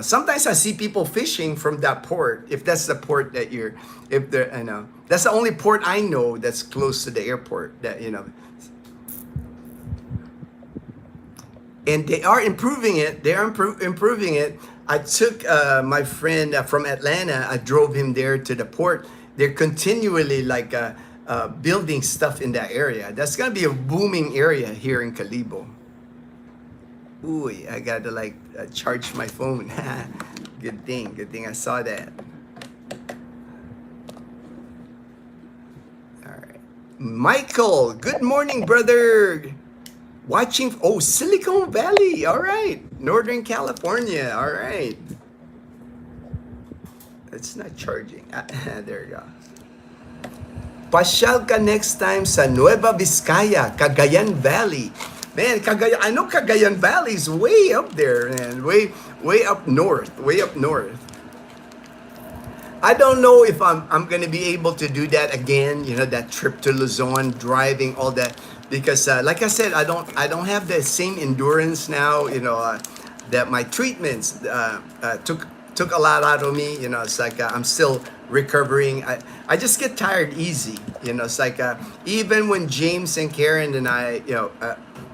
sometimes I see people fishing from that port. If that's the port that that's the only port I know that's close to the airport and they are improving it. They are improving it. I took my friend from Atlanta. I drove him there to the port. They're continually building stuff in that area. That's gonna be a booming area here in Calibo. Ooh, I gotta charge my phone. Good thing I saw that. All right, Michael. Good morning, brother. Watching, Silicon Valley. All right, Northern California. All right. It's not charging. There you go. Pasyal ka next time sa Nueva Vizcaya, Cagayan Valley. Man, I know Cagayan Valley is way up there, man. Way up north. Way up north. I don't know if I'm gonna be able to do that again. That trip to Luzon, driving all that, because like I said, I don't have the same endurance now. That my treatments took a lot out of me. It's like I'm still recovering. I just get tired easy. It's like even when James and Karen and I,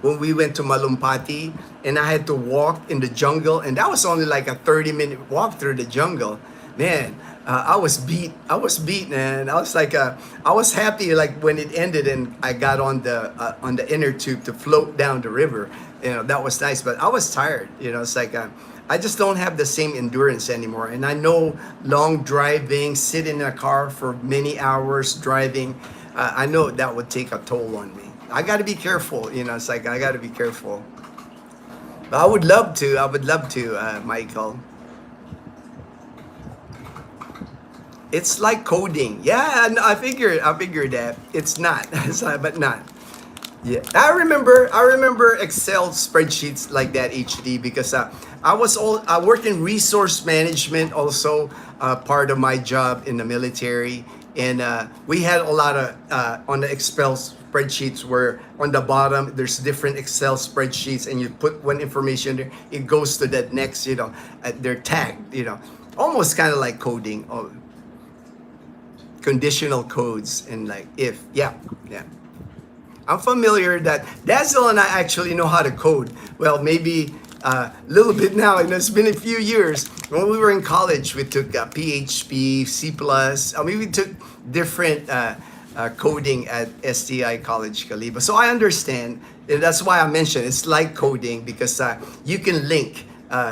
when we went to Malumpati and I had to walk in the jungle, and that was only like a 30-minute walk through the jungle. Man, I was beat, man. I was like, I was happy like when it ended and I got on the inner tube to float down the river. That was nice, but I was tired. It's like I just don't have the same endurance anymore. And I know long driving, sitting in a car for many hours driving, I know that would take a toll on me. I got to be careful. It's like I got to be careful. But I would love to, Michael. It's like coding. Yeah, I figured that. It's not, but not. Yeah, I remember Excel spreadsheets like that, HD, because I worked in resource management, also part of my job in the military, and we had a lot of on the Excel spreadsheets where on the bottom there's different Excel spreadsheets, and you put one information there, it goes to that next, they're tagged, almost kind of like coding, conditional codes, and like if, yeah. I'm familiar that Dazzle and I actually know how to code. Well, maybe a little bit now, and it's been a few years. When we were in college, we took PHP, C+. We took different coding at STI College Calibo. So I understand. And that's why I mentioned it's like coding, because you can link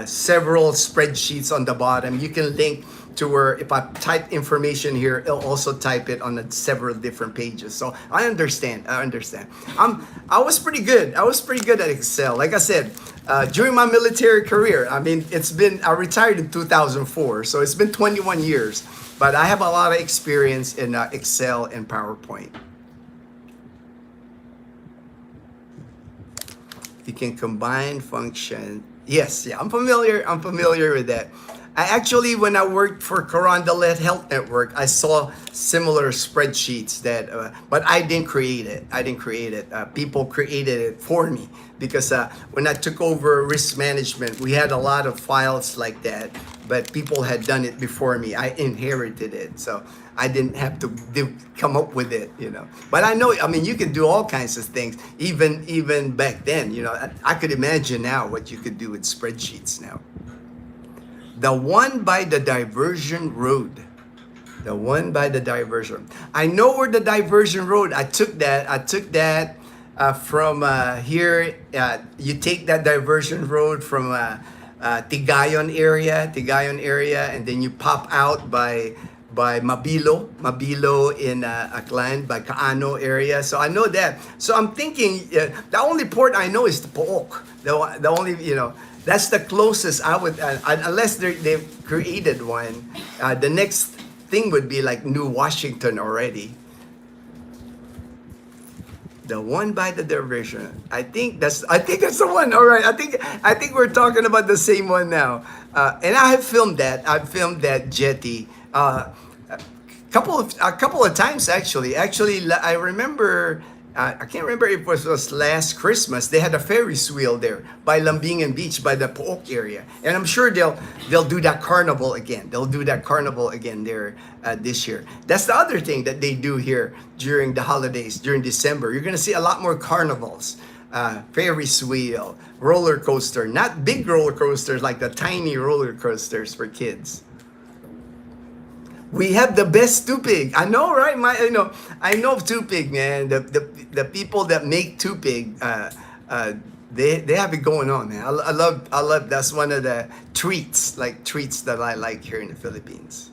several spreadsheets on the bottom. You can link to where if I type information here, it'll also type it on several different pages. So I understand. I was pretty good. I at Excel. Like I said, during my military career, I retired in 2004, so it's been 21 years. But I have a lot of experience in Excel and PowerPoint. You can combine function. Yes, yeah, I'm familiar with that. I actually, when I worked for Carondelet Health Network, I saw similar spreadsheets that, but I didn't create it. People created it for me, because when I took over risk management, we had a lot of files like that, but people had done it before me. I inherited it. So I didn't have to come up with it, you know. But I know, I mean, you can do all kinds of things, even back then, you know. I could imagine now what you could do with spreadsheets now. The one by the diversion road. The one by the diversion. I know where the diversion road. I took that from here. You take that diversion road from Tigayon area, and then you pop out by Mabilo in Aklan, by Kaano area. So I know that. So I'm thinking the only port I know is the Pook. The only, you know, that's the closest I would, unless they've created one. The next thing would be like New Washington already. The one by the diversion. I think that's the one. All right. I think we're talking about the same one now. And I have filmed that. I've filmed that jetty. A couple of times actually. Actually, I remember. I can't remember if it was last Christmas. They had a Ferris wheel there by Lambingan Beach, by the Pook area, and I'm sure they'll do that carnival again. They'll do that carnival again there this year. That's the other thing that they do here during the holidays, during December. You're gonna see a lot more carnivals, Ferris wheel, roller coaster, not big roller coasters like the tiny roller coasters for kids. We have the best tupig. I know, right? I know tupig, man. The people that make tupig, they have it going on, man. I love. That's one of the treats that I like here in the Philippines.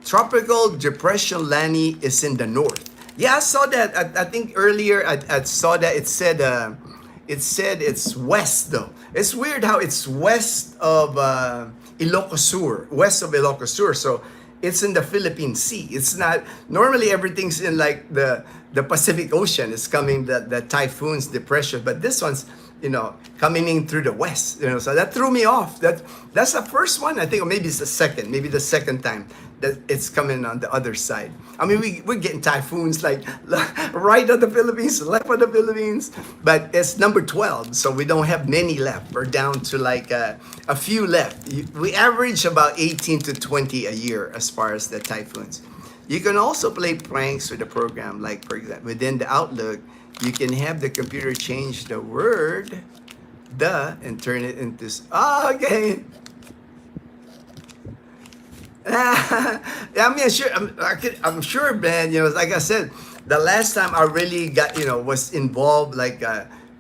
Tropical Depression Lani is in the north. Yeah, I saw that. I think earlier I saw that it said it's west though. It's weird how it's west of Ilocos Sur, west of Ilocos Sur. So it's in the Philippine Sea. It's not, normally everything's in like the Pacific Ocean. It's coming, the typhoons, depression, but this one's, you know, coming in through the west, you know, so that threw me off. That's the first one, I think, or maybe it's the second time that it's coming on the other side. I mean, we're getting typhoons like right of the Philippines, left of the Philippines, but it's number 12, so we don't have many left. We're down to like a few left. We average about 18 to 20 a year as far as the typhoons. You can also play pranks with the program, like for example, within the Outlook, you can have the computer change the word "the" and turn it into okay. I mean, I'm sure, man. You know, like I said, the last time I really got, you know, was involved like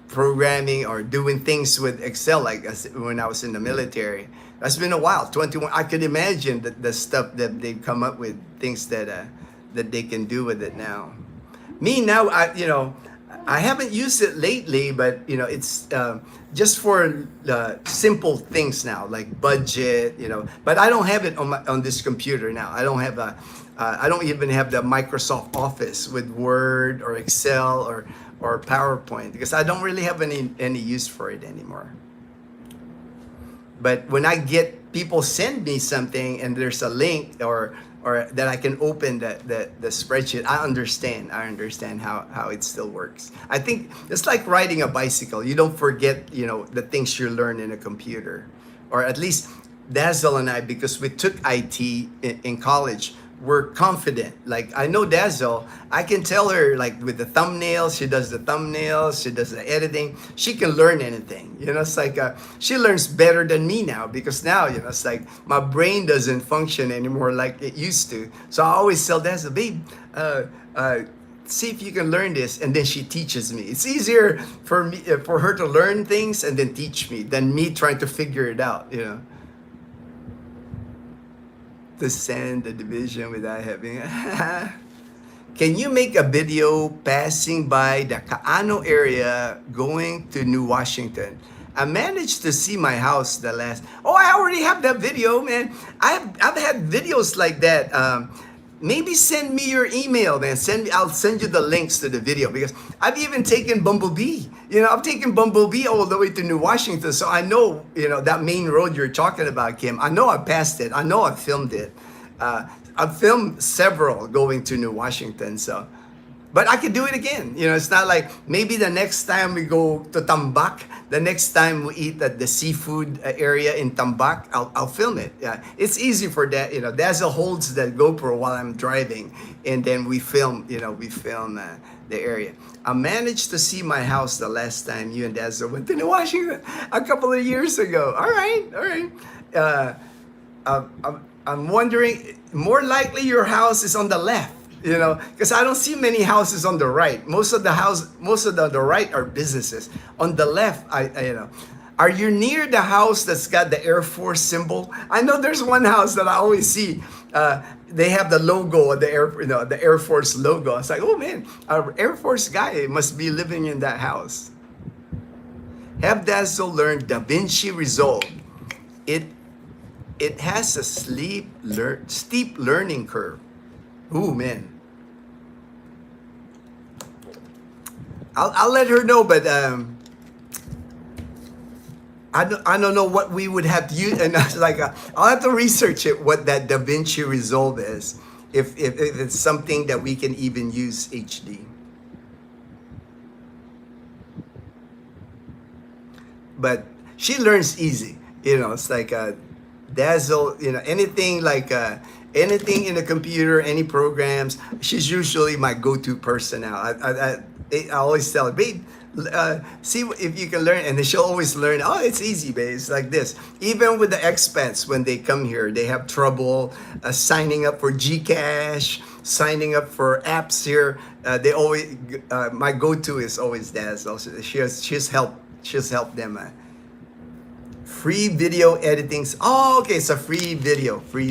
programming or doing things with Excel, like when I was in the military. That's been a while. 21. I could imagine the stuff that they've come up with, things that they can do with it now. Me now, I haven't used it lately, but you know, it's just for simple things now, like budget, you know. But I don't have it on this computer now. I don't have I don't even have the Microsoft Office with Word or Excel or PowerPoint, because I don't really have any use for it anymore. But when I get people send me something and there's a link or that I can open the spreadsheet, I understand how it still works. I think it's like riding a bicycle. You don't forget, you know, the things you learn in a computer. Or at least Dazzle and I, because we took IT in college, we're confident. Like, I know Dazzle, I can tell her, like, with the thumbnails, she does the thumbnails, she does the editing, she can learn anything. You know, it's like, she learns better than me now, because now, you know, it's like, my brain doesn't function anymore like it used to. So I always tell Dazzle, babe, see if you can learn this, and then she teaches me. It's easier for her to learn things and then teach me than me trying to figure it out, you know. To send the division without having Can you make a video passing by the Kaano area going to New Washington? I managed to see my house the last. Oh, I already have that video, man. I've had videos like that. Maybe send me your email, man. I'll send you the links to the video, because I've even taken Bumblebee. You know, I've taken Bumblebee all the way to New Washington, so I know, you know, that main road you're talking about, Kim. I know I passed it. I know I filmed it. I've filmed several going to New Washington, so But I could do it again. It's not like maybe the next time we go to Tambak, the next time we eat at the seafood area in Tambak, I'll film it. Yeah, it's easy for that. Dazzle holds the GoPro while I'm driving, and then we film. The area. I managed to see my house the last time you and Dazzle went to Washington a couple of years ago. All right, all right. I'm wondering. More likely, your house is on the left. Because I don't see many houses on the right. Most of the right are businesses. On the left, are you near the house that's got the Air Force symbol? I know there's one house that I always see. They have the logo of the Air Force logo. It's like, oh man, our Air Force guy must be living in that house. Have Dazzle learned Da Vinci Resolve? It has a steep learning curve. Ooh, man. I'll let her know, but I don't know what we would have to use. And I'll have to research it, what that Da Vinci Resolve is, if it's something that we can even use HD. But she learns easy. It's like Dazzle. Anything like. Anything in the computer, any programs, she's usually my go-to person now. I always tell her, babe, see if you can learn, and then she'll always learn. Oh, it's easy, babe. It's like this. Even with the expats, when they come here, they have trouble signing up for Gcash, signing up for apps here. They always my go-to is always Dazzle. She's helped them. Free video editing. Oh, okay, it's a free video. We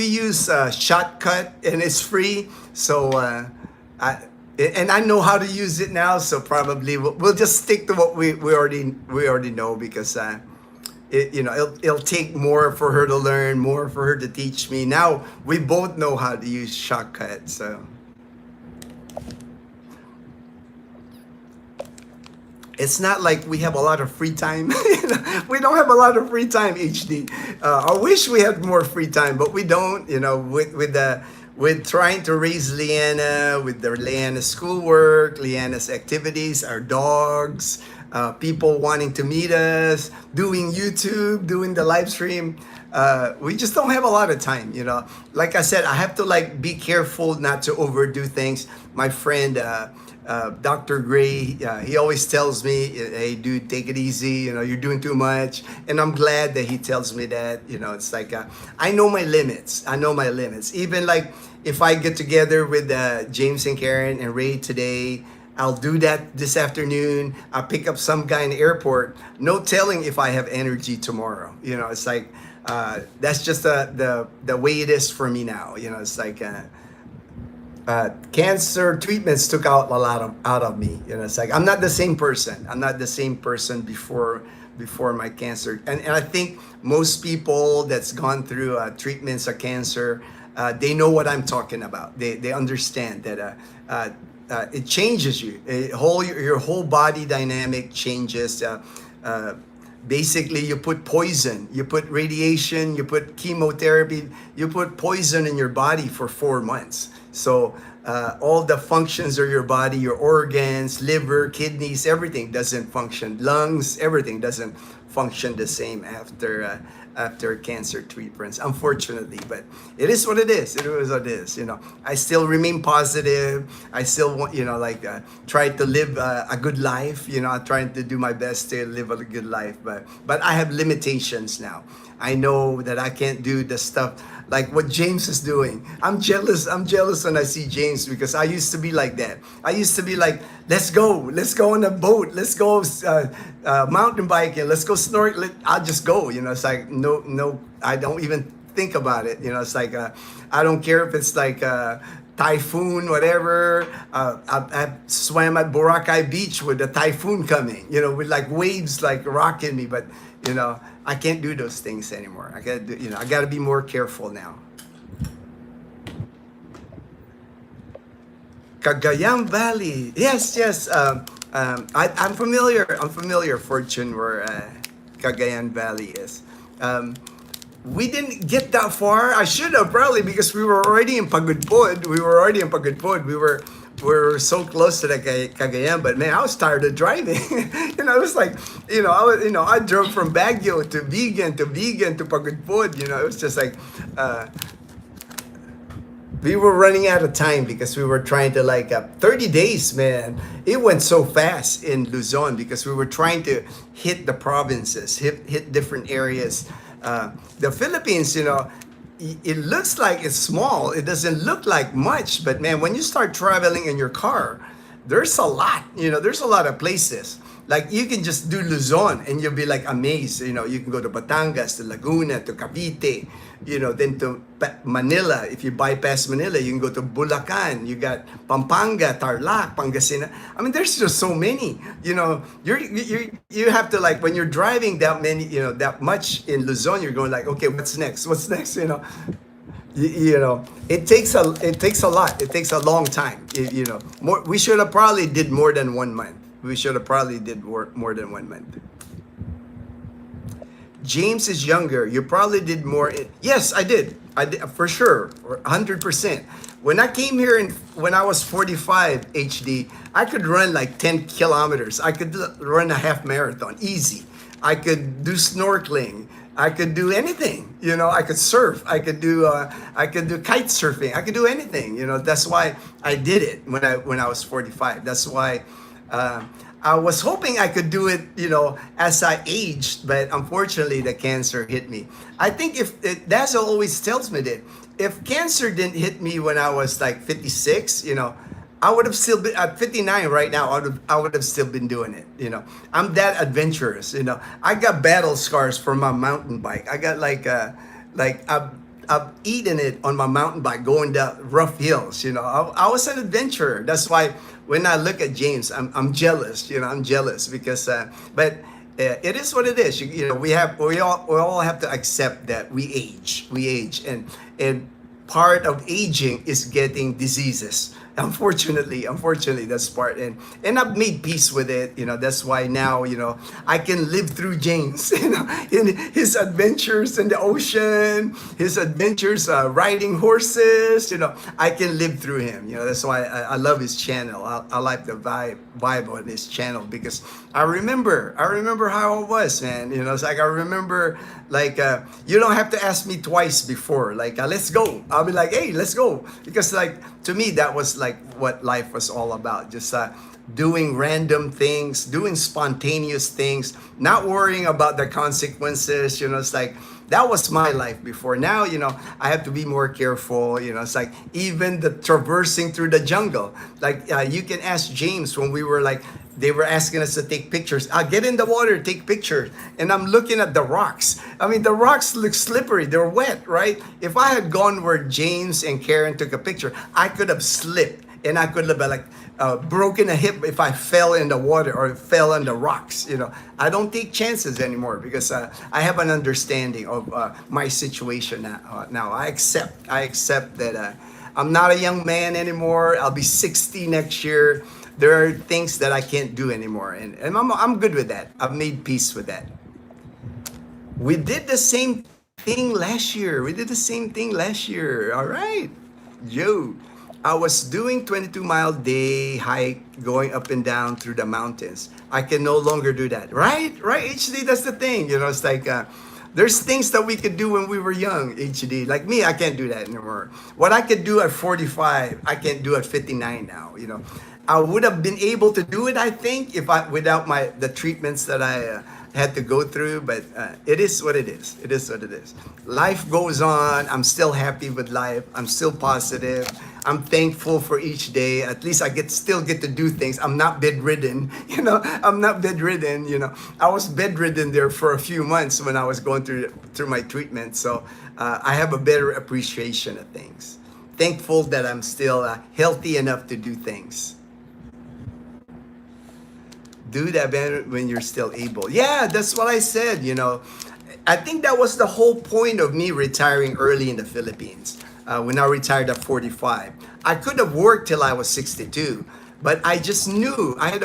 use Shotcut, and it's free. So I know how to use it now. So probably we'll just stick to what we already know, because it'll take more for her to learn, more for her to teach me. Now we both know how to use Shotcut. So it's not like we have a lot of free time. We don't have a lot of free time, HD. I wish we had more free time, but we don't. With trying to raise Leanna, with Leanna's schoolwork, Leanna's activities, our dogs, people wanting to meet us, doing YouTube, doing the live stream. We just don't have a lot of time. Like I said, I have to be careful not to overdo things. My friend, Dr. Gray, he always tells me, hey dude, take it easy, you're doing too much. And I'm glad that he tells me that. It's like I know my limits. Even if I get together with James and Karen and Ray today, I'll do that this afternoon. I'll pick up some guy in the airport. No telling if I have energy tomorrow. It's like that's just the way it is for me now. It's like cancer treatments took out a lot out of me. It's like I'm not the same person. I'm not the same person before my cancer. And I think most people that's gone through treatments of cancer, they know what I'm talking about. They understand that it changes you. Your whole body dynamic changes. Basically, you put poison, you put radiation, you put chemotherapy, you put poison in your body for 4 months. So all the functions of your body, your organs, liver, kidneys, everything doesn't function. Lungs, everything doesn't function the same after cancer treatments, unfortunately. But it is what it is. It is what it is. I still remain positive. I still want, try to live a good life. I'm trying to do my best to live a good life. But I have limitations now. I know that I can't do the stuff like what James is doing. I'm jealous when I see James, because I used to be like that. I used to be like, let's go on a boat, let's go mountain biking, let's go snorkeling. I'll just go. It's like no, I don't even think about it. It's like I don't care if it's like typhoon, whatever. I swam at Boracay Beach with the typhoon coming, with like waves like rocking me, but I can't do those things anymore. I got to be more careful now. Cagayan Valley. Yes. I'm familiar, Fortune, where Cagayan Valley is. we didn't get that far. I should have probably, because we were already in Pagudpod. We were so close to the Cagayan, but man, I was tired of driving. It was like, I drove from Baguio to Vigan to Pagudpod. It was just like, we were running out of time because we were trying to 30 days, man. It went so fast in Luzon because we were trying to hit the provinces, hit different areas. The Philippines, it looks like it's small. It doesn't look like much, but man, when you start traveling in your car, there's a lot. There's a lot of places. Like you can just do Luzon and you'll be like amazed. You can go to Batangas, to Laguna, to Cavite, then to Manila. If you bypass Manila, you can go to Bulacan. You got Pampanga, Tarlac, Pangasinan. I mean, there's just so many. You have to when you're driving that many, that much in Luzon, you're going like, okay, what's next? What's next? It takes a lot. It takes a long time. More. We should have probably did more than 1 month. We should have probably did more than 1 month. James is younger. You probably did more. Yes, I did. I did for sure, 100%. When I came here when I was 45 HD, I could run like 10 kilometers. I could run a half marathon, easy. I could do snorkeling. I could do anything. I could surf. I could do kite surfing. I could do anything. That's why I did it when I was 45. That's why. I was hoping I could do it, as I aged, but unfortunately the cancer hit me. I think that's what always tells me that if cancer didn't hit me when I was like 56, I would have still been at 59 right now. I would have still been doing it. I'm that adventurous. I got battle scars from my mountain bike. I got I've eaten it on my mountain bike going down rough hills. I was an adventurer. That's why when I look at James, I'm jealous. I'm jealous because, but it is what it is. We all have to accept that we age, and part of aging is getting diseases. Unfortunately, that's part, and I've made peace with it. That's why now, I can live through James, in his adventures in the ocean, his adventures riding horses. I can live through him. That's why I love his channel. I like the vibe on his channel because I remember how it was, man. It's like I remember you don't have to ask me twice before. Let's go. I'll be like, hey, let's go, because to me that was what life was all about. Just doing random things, doing spontaneous things, not worrying about the consequences. It's like that was my life before. Now, I have to be more careful. It's like even the traversing through the jungle. You can ask James when we were they were asking us to take pictures. I'll get in the water, take pictures. And I'm looking at the rocks. I mean, the rocks look slippery. They're wet, right? If I had gone where James and Karen took a picture, I could have slipped. And I could have broken a hip if I fell in the water or fell on the rocks. I don't take chances anymore because I have an understanding of my situation now. I accept that I'm not a young man anymore. I'll be 60 next year. There are things that I can't do anymore, and I'm good with that. I've made peace with that. We did the same thing last year. All right, Joe. I was doing 22-mile day hike going up and down through the mountains. I can no longer do that. Right, HD, that's the thing. It's like there's things that we could do when we were young, HD. Like me, I can't do that anymore. What I could do at 45, I can't do at 59 now. I would have been able to do it, I think, without the treatments that I had to go through, but it is what it is. It is what it is. Life goes on. I'm still happy with life. I'm still positive. I'm thankful for each day. At least I still get to do things. I'm not bedridden. I'm not bedridden. I was bedridden there for a few months when I was going through my treatment. So I have a better appreciation of things. Thankful that I'm still healthy enough to do things. Do that when you're still able. Yeah, that's what I said. I think that was the whole point of me retiring early in the Philippines. When I retired at 45, I could have worked till I was 62, But I just knew I had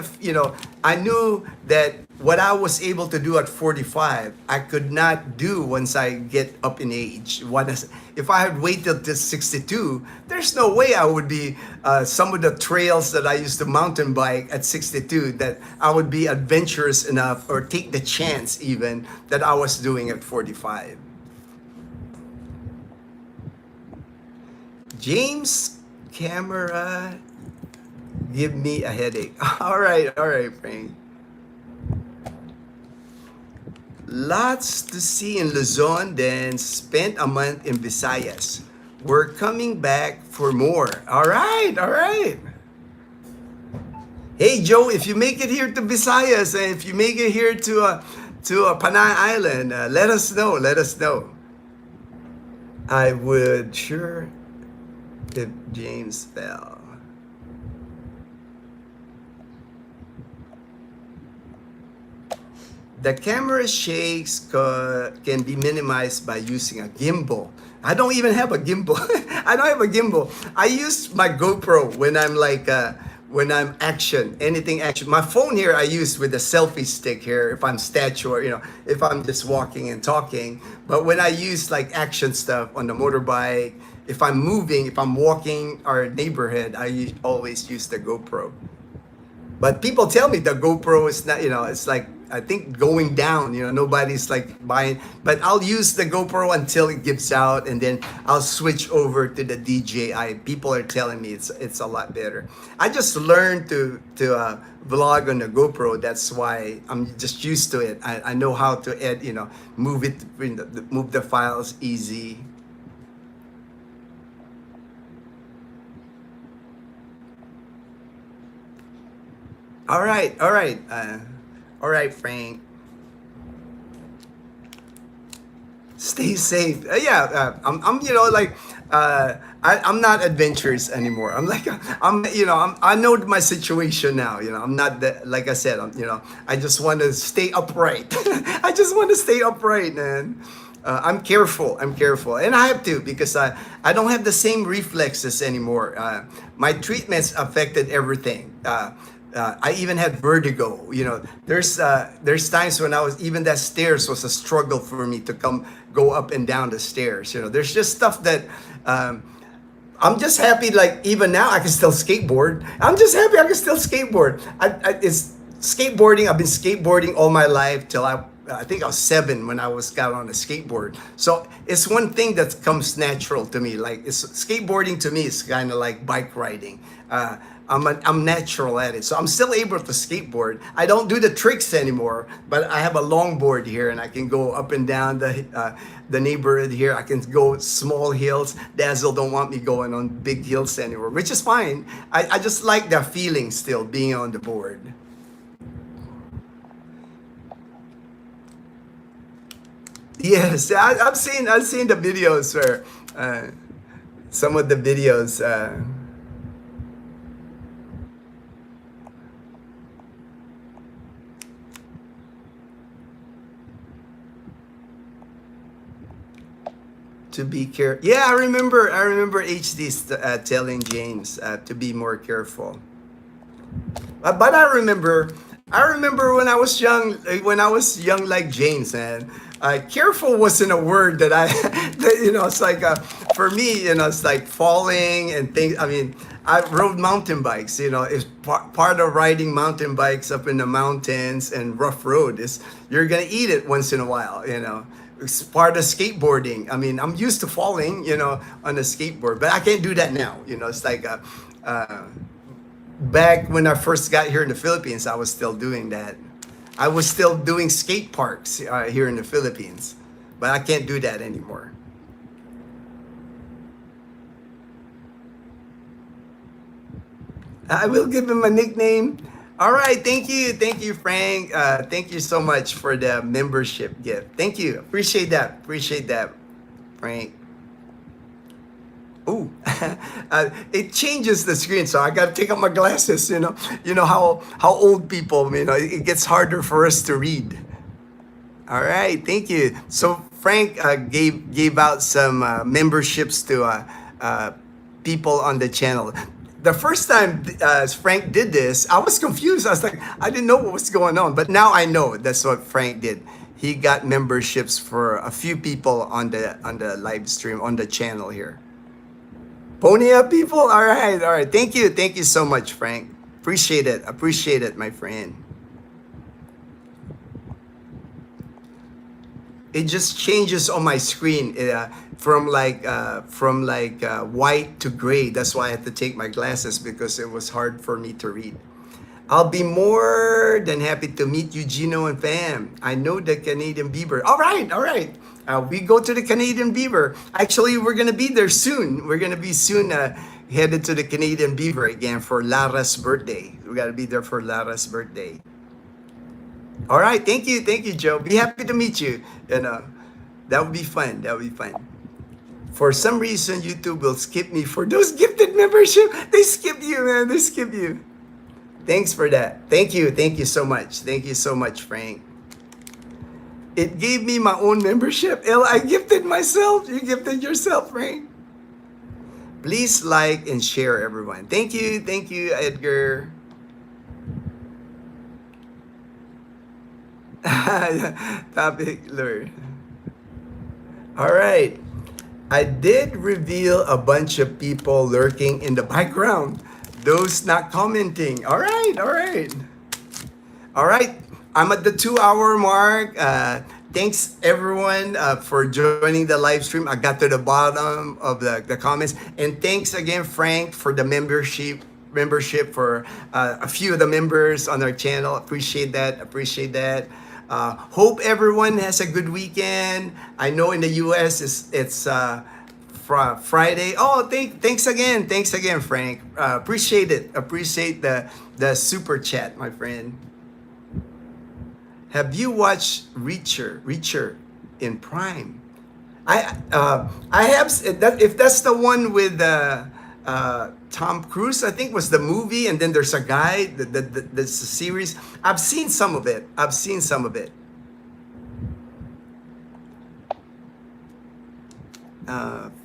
I knew that what I was able to do at 45, I could not do once I get up in age. If I had waited till 62, there's no way I would be some of the trails that I used to mountain bike at 62, that I would be adventurous enough or take the chance even that I was doing at 45. James camera give me a headache. All right, Frank. Lots to see in Luzon, then spent a month in Visayas. We're coming back for more. All right. Hey Joe, if you make it here to Visayas and if you make it here to Panay Island, let us know. I would sure if James fell. The camera shakes can be minimized by using a gimbal. I don't even have a gimbal. I don't have a gimbal. I use my GoPro when I'm when I'm anything action. My phone here I use with the selfie stick here if I'm statuary, if I'm just walking and talking. But when I use like action stuff on the motorbike, if I'm moving, if I'm walking our neighborhood, I always use the GoPro. But people tell me the GoPro is not, it's like, I think going down, nobody's like buying, but I'll use the GoPro until it gives out and then I'll switch over to the DJI. People are telling me it's a lot better. I just learned to vlog on the GoPro. That's why I'm just used to it. I know how to add, move it, move the files easy. All right, Frank. Stay safe. I'm not adventurous anymore. I know my situation now. I'm not that. Like I said, I just want to stay upright. I just want to stay upright, man. I'm careful, and I have to because I don't have the same reflexes anymore. My treatments affected everything. I even had vertigo. There's times when even that stairs was a struggle for me to go up and down the stairs. There's just stuff that I'm just happy. Like even now, I can still skateboard. I'm just happy I can still skateboard. It's skateboarding. I've been skateboarding all my life till I think I was 7 when I got on a skateboard. So it's one thing that comes natural to me. Like skateboarding to me is kind of like bike riding. I'm natural at it. So I'm still able to skateboard. I don't do the tricks anymore, but I have a longboard here and I can go up and down the neighborhood here. I can go small hills. Dazzle don't want me going on big hills anymore, which is fine. I just like that feeling still being on the board. Yes, I've seen the videos where some of the videos. To be careful. Yeah, I remember HD telling James to be more careful. But I remember when I was young like James, man. Careful wasn't a word that it's like for me, it's like falling and things. I mean, I rode mountain bikes. It's part of riding mountain bikes up in the mountains and rough road is you're gonna eat it once in a while. It's part of skateboarding. I mean, I'm used to falling, on a skateboard, but I can't do that now. It's like back when I first got here in the Philippines, I was still doing that. I was still doing skate parks here in the Philippines, but I can't do that anymore. I will give him a nickname. All right, thank you, Frank. Thank you so much for the membership gift. Thank you, appreciate that, Frank. Ooh, it changes the screen, so I got to take out my glasses. You know how old people, it gets harder for us to read. All right, thank you. So Frank gave out some memberships to people on the channel. The first time Frank did this, I was confused. I was like, I didn't know what was going on, but now I know that's what Frank did. He got memberships for a few people on the live stream on the channel here. Pony up, people. All right, all right. Thank you so much, Frank. Appreciate it, my friend. It just changes on my screen from white to gray. That's why I had to take my glasses because it was hard for me to read. I'll be more than happy to meet you, Ginno and Pam. I know the Canadian Beaver. All right, all right. We go to the Canadian Beaver. Actually, we're gonna be there soon. We're gonna be soon headed to the Canadian Beaver again for Lara's birthday. We gotta be there for Lara's birthday. All right, thank you, Joe. Be happy to meet you, and that would be fun. That would be fun. For some reason, YouTube will skip me for those gifted membership. They skip you, man. They skip you. Thanks for that. Thank you so much. Thank you so much, Frank. It gave me my own membership. I gifted myself. You gifted yourself, Frank. Please like and share, everyone. Thank you, Edgar. Topic learn. All right. I did reveal a bunch of people lurking in the background. Those not commenting. All right, all right. All right. I'm at the 2-hour mark. Thanks everyone for joining the live stream. I got to the bottom of the comments. And thanks again, Frank, for the membership for a few of the members on our channel. Appreciate that. Hope everyone has a good weekend. I know in the US it's Friday. Oh, thanks again, Frank. Appreciate it. Appreciate the super chat, my friend. Have you watched Reacher in Prime? I have that. If that's the one with Tom Cruise, I think was the movie, and then there's a guy. That's a series. I've seen some of it.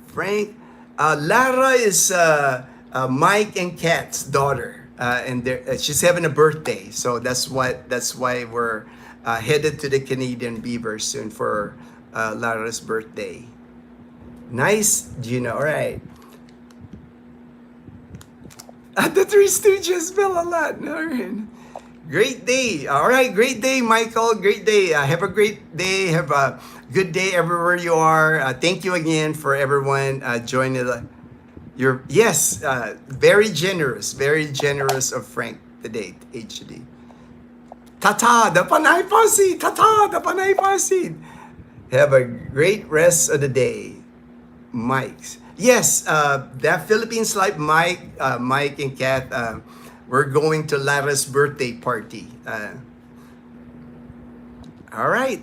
Frank, Lara is Mike and Kat's daughter, and she's having a birthday, so that's why we're headed to the Canadian Beaver soon for Lara's birthday. Nice, Gino. All right. The Three Stooges fell a lot. All right. Great day. All right. Great day, Michael. Great day. Have a great day. Have a good day everywhere you are. Thank you again for everyone joining. Yes, very generous of Frank today, HD. Tata, the Panay Pasid. Tata, the Panay Pasid. Have a great rest of the day, Mike's. Yes, that Philippines Live, Mike and Kat, we're going to Lara's birthday party. All right.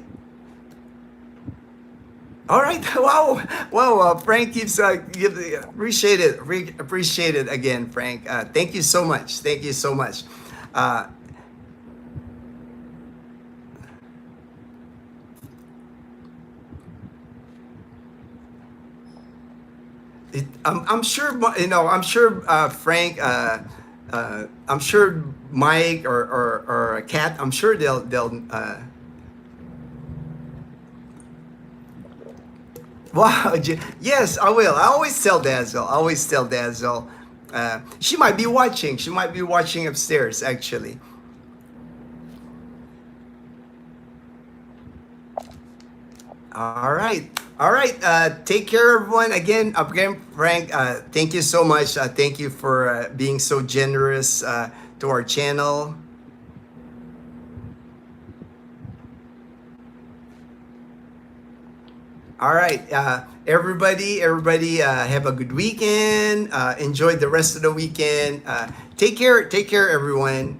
Wow. Frank keeps appreciate it again, Frank. Thank you so much. I'm sure, Frank, I'm sure Mike or Kat, I'm sure they'll wow, yes, I will. I always tell Dazzle. She might be watching upstairs, actually. All right. Take care, everyone. Again, Frank, thank you so much. Thank you for being so generous to our channel. All right, everybody, have a good weekend. Enjoy the rest of the weekend. Take care, everyone.